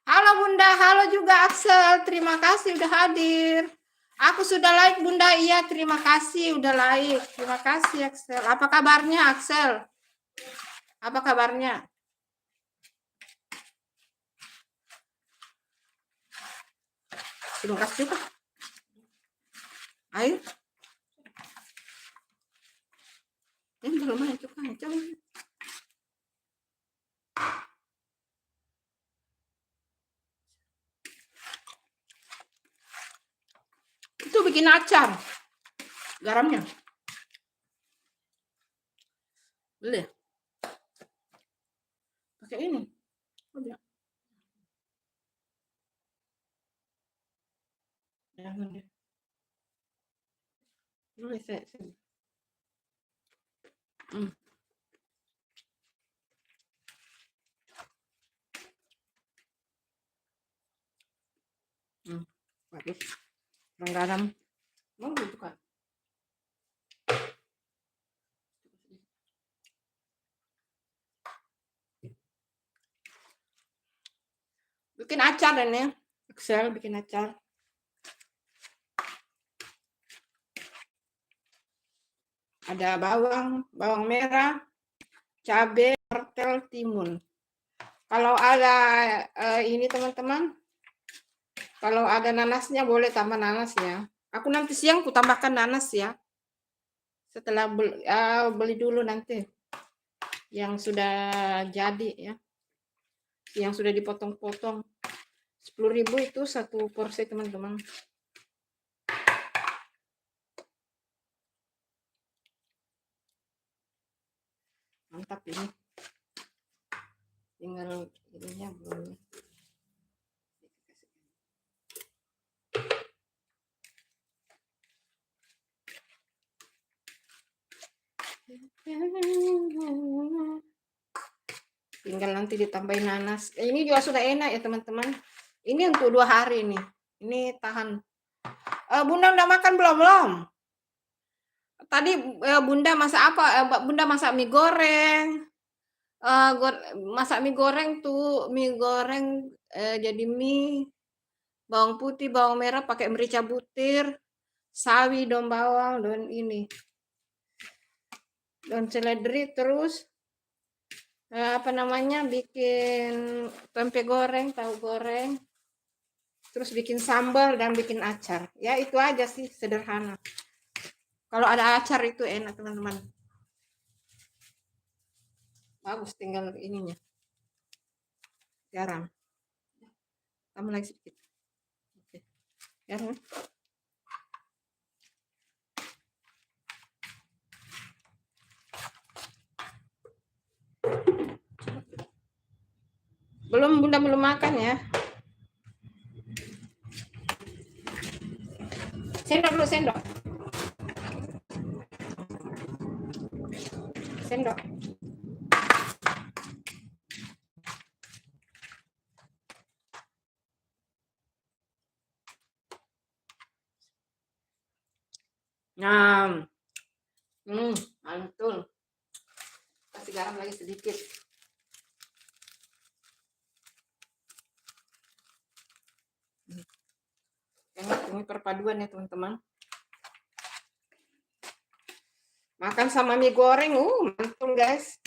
Halo Bunda, halo juga Axel. Terima kasih udah hadir. Aku sudah like Bunda, iya terima kasih udah like. Terima kasih Axel. Apa kabarnya Axel? Apa kabarnya? Terima kasih juga. Ayo. Belum aja kan. Itu bikin acar. Garamnya. Beli. Pakai ini. Udah. Jangan deh. Boleh saya. Bagus. Kurang garam. Mau gitu kan? Bikin acar ini. Excel bikin acar. Ada bawang merah, cabai, wortel, timun. Kalau ada ini teman-teman, kalau ada nanasnya boleh tambah nanas ya. Aku nanti siang ku tambahkan nanas ya. Setelah beli dulu nanti yang sudah jadi ya. Yang sudah dipotong-potong. 10.000 itu satu porsi teman-teman. Mantap ini. Tinggal ininya belum. Tinggal nanti ditambahin nanas. Ini juga sudah enak ya teman-teman. Ini untuk 2 hari nih. Ini tahan. Bunda udah makan belum? Tadi Bunda masak apa? Bunda masak mie goreng. Masak mie goreng tuh, mie goreng jadi mie bawang putih, bawang merah pakai merica butir, sawi, daun bawang, daun ini. Daun seledri, terus bikin tempe goreng, tahu goreng. Terus bikin sambal dan bikin acar. Ya itu aja sih, sederhana. Kalau ada acar itu enak teman-teman. Bagus, tinggal ininya. Garam. Tambah lagi sedikit. Oke. Garam. Bunda belum makan ya. Sendok dulu, sendok. Sendok. Nah, mantul. Kasih garam lagi sedikit. Enak, ini perpaduan ya teman-teman. Makan sama mie goreng, mantul guys.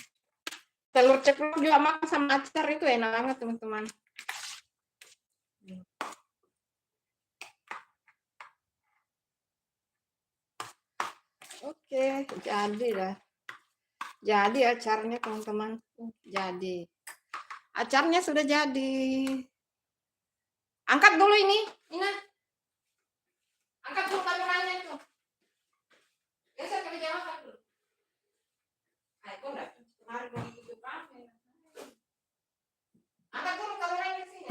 Telur ceplok juga makan sama acar itu enak banget teman-teman. Oke, jadi dah. Jadi acarnya teman-teman. Jadi. Acarnya sudah jadi. Angkat dulu ini. Ina. Angkat dulu kameranya itu. Geser ke jawab dulu. Ayo, kok enggak? Kemarin mau tutup kamera. Angkat dulu kameranya sini.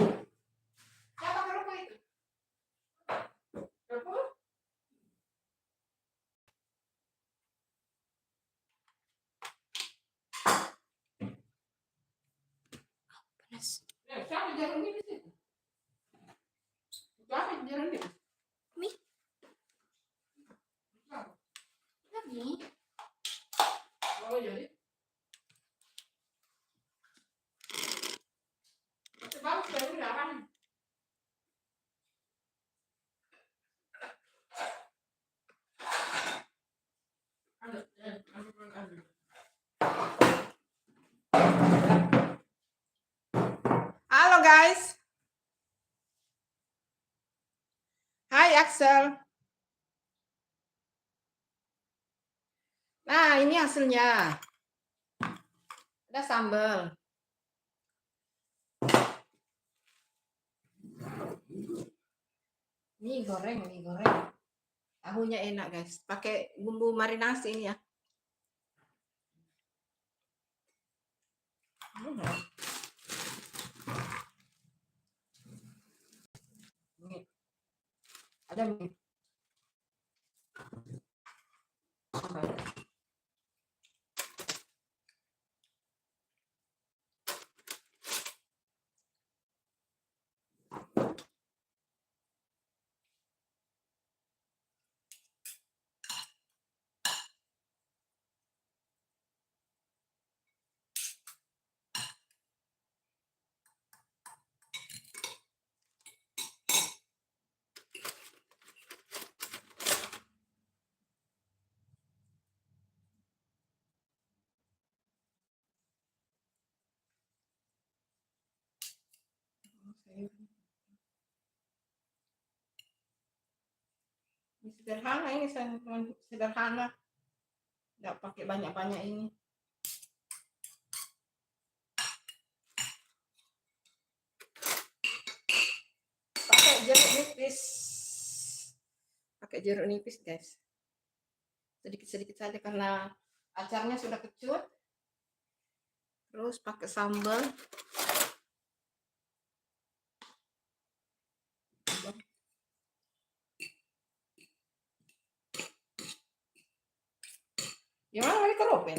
Siapa kerupuk itu? Kerupuk? Panas. Siapa jarum ini sih? jeruk nipis. Nih. Lagi. Oh jadi. Masih bagus dari udahan. Halo guys. Hai Axel. Nah, ini hasilnya. Ada sambal. Mie goreng. Tahunya enak guys. Pakai bumbu marinasi ini ya. Ini. Ada mie. Sederhana ini sederhana, nggak pakai banyak-banyak ini. Pakai jeruk nipis guys, sedikit-sedikit saja karena acarnya sudah kecut. Terus pakai sambal. Gimana kali keropen?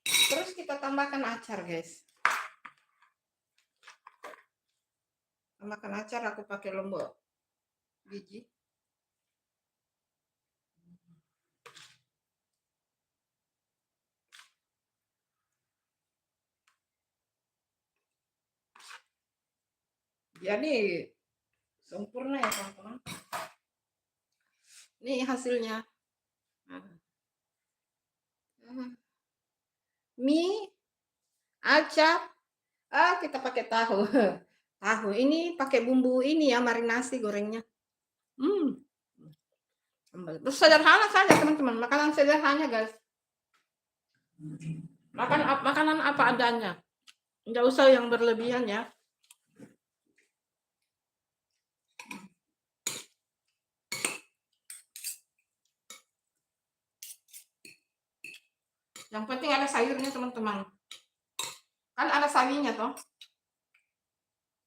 Terus kita tambahkan acar guys. Tambahkan acar, aku pakai lombok biji. Jadi sempurna ya teman-teman. Ini hasilnya. Mie, acar, kita pakai tahu. Tahu ini pakai bumbu ini ya, marinasi gorengnya. Terus sederhana saja teman-teman, makanan sederhana guys. Makanan apa adanya, nggak usah yang berlebihan ya. Yang penting ada sayurnya teman-teman. Kan ada sawinya toh.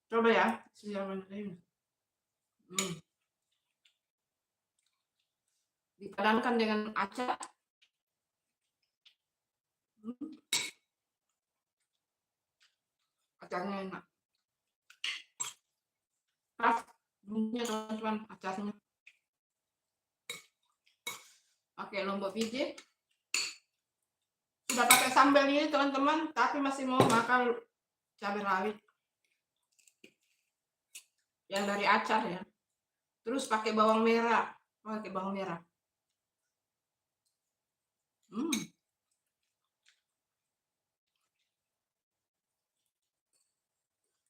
Coba ya, dipadankan dengan acar. Acarnya enak. Pas bumbunya teman-teman, acarnya. Pakai lombok biji. Sudah pakai sambal ini teman-teman, tapi masih mau makan cabai rawit yang dari acar ya. Terus pakai bawang merah. Pakai bawang merah.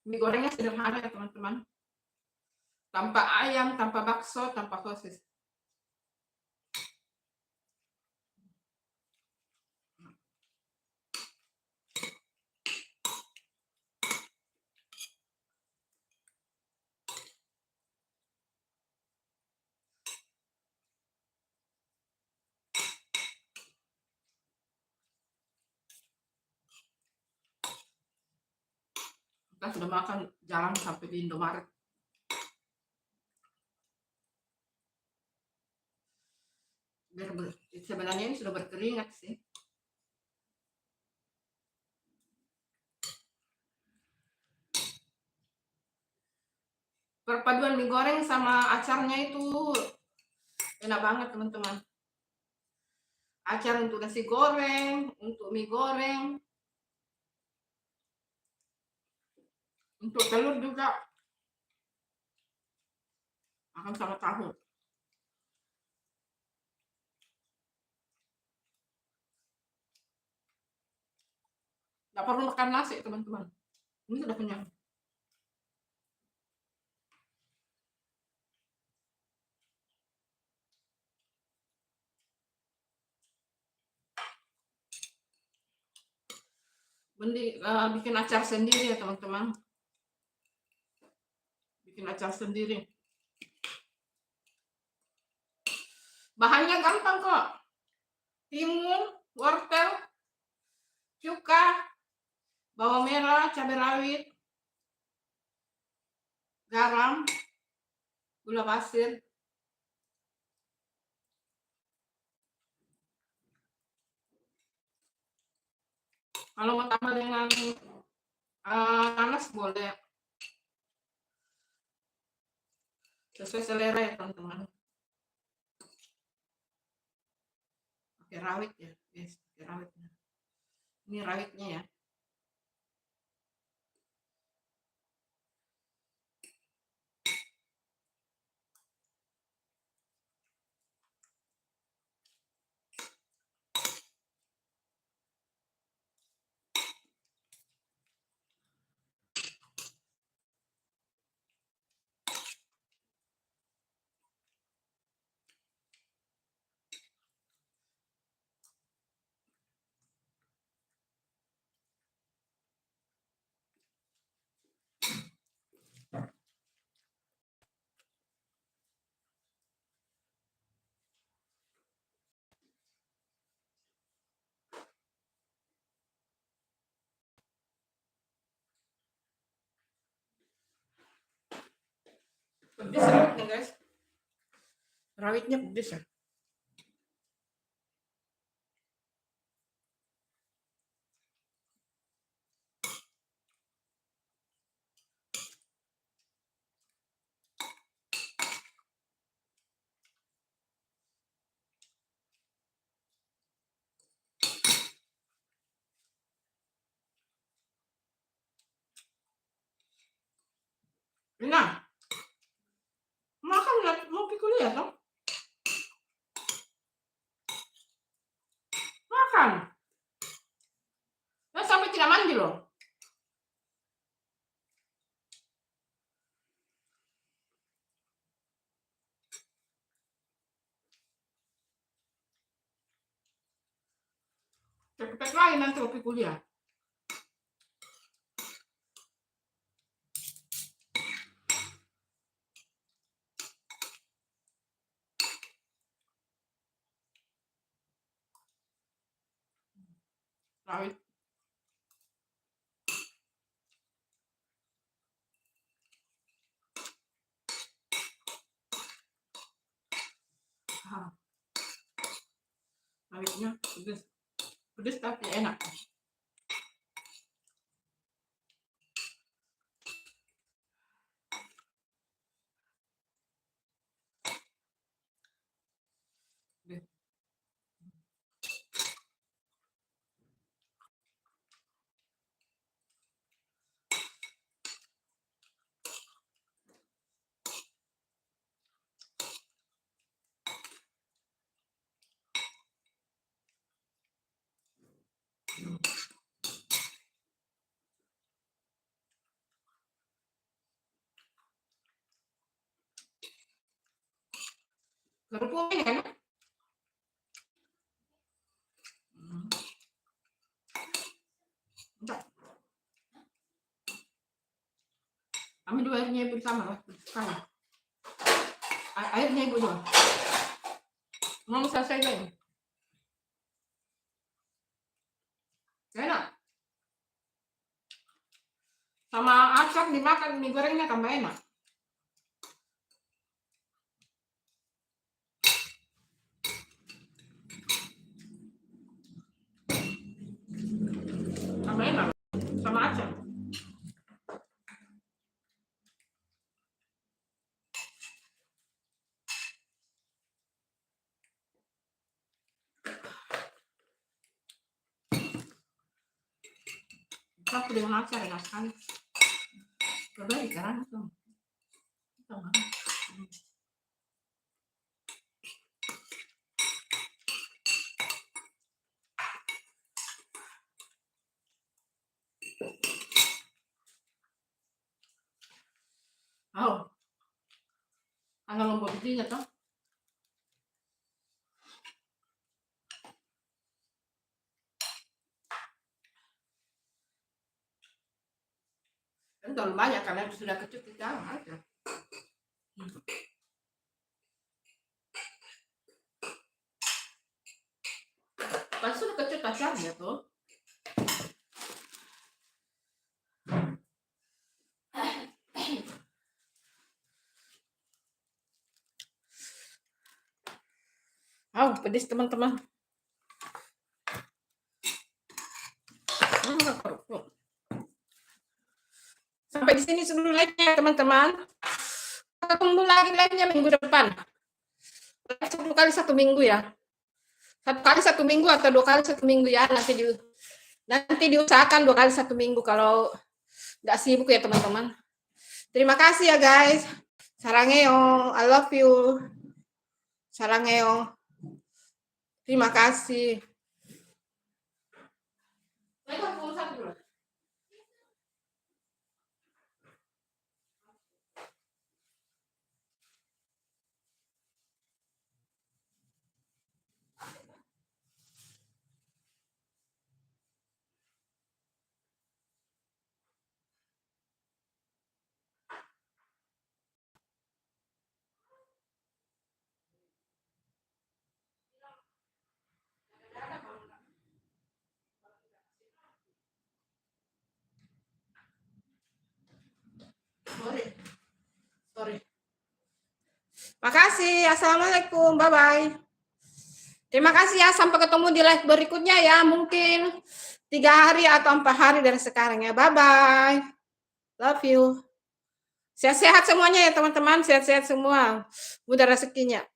Mie gorengnya sederhana ya teman-teman. Tanpa ayam, tanpa bakso, tanpa sosis. Kita sudah makan jalan sampai di Indomaret. Sebenarnya ini sudah berkeringat sih. Perpaduan mie goreng sama acarnya itu enak banget teman-teman. Acar untuk nasi goreng, untuk mie goreng, untuk telur juga akan sama tahu. Nggak perlu makan nasi teman-teman. Ini sudah kenyang. Bikin acar sendiri ya teman-teman. Bikin acar sendiri. Bahannya gampang kok. Timun, wortel, cuka, bawang merah, cabai rawit, garam, gula pasir. Kalau mau tambah dengan nanas boleh. Sesuai selera ya teman-teman. Pakai rawit ya, guys. Pakai rawitnya. Ini rawitnya ya. Pedes rawitnya guys. Rawitnya pedes ya. Nah, makan nggak mau pergi kuliah dong? Makan. Nah, sampai tidak mandi loh. Cepet lagi nanti mau pergi kuliah. Rawit. Ah, rawitnya pedes. Pedes tapi enak. Deh. Kerupuk ini kan? Enggak. Kami dua airnya ibu sama lah. Sama. Airnya ibu dua. Mau selesai deh. Enak. Sama acar dimakan mie gorengnya tambah enak. Tambah enak. Sama acar. Satu dengan nasi enak sekali. Coba ikan itu. Oh, ano lombok bijinya toh? Kan terlalu banyak kalian sudah kecuali jangan aja. Pas sudah kecut kacangnya tuh. Oh, pedes teman-teman. Sampai di sini dulu live-nya teman-teman. Ketemu lagi live-nya minggu depan. Satu kali satu minggu ya. Satu kali satu minggu atau 2 kali satu minggu ya. Nanti diusahakan 2 kali satu minggu kalau nggak sibuk ya teman-teman. Terima kasih ya guys. Sarangeo, I love you. Sarangeo. Terima kasih. Sorry. Makasih. Assalamualaikum. Bye-bye. Terima kasih ya. Sampai ketemu di live berikutnya ya. Mungkin 3 hari atau 4 hari dari sekarang ya. Bye-bye. Love you. Sehat-sehat semuanya ya teman-teman. Sehat-sehat semua. Mudah rezekinya.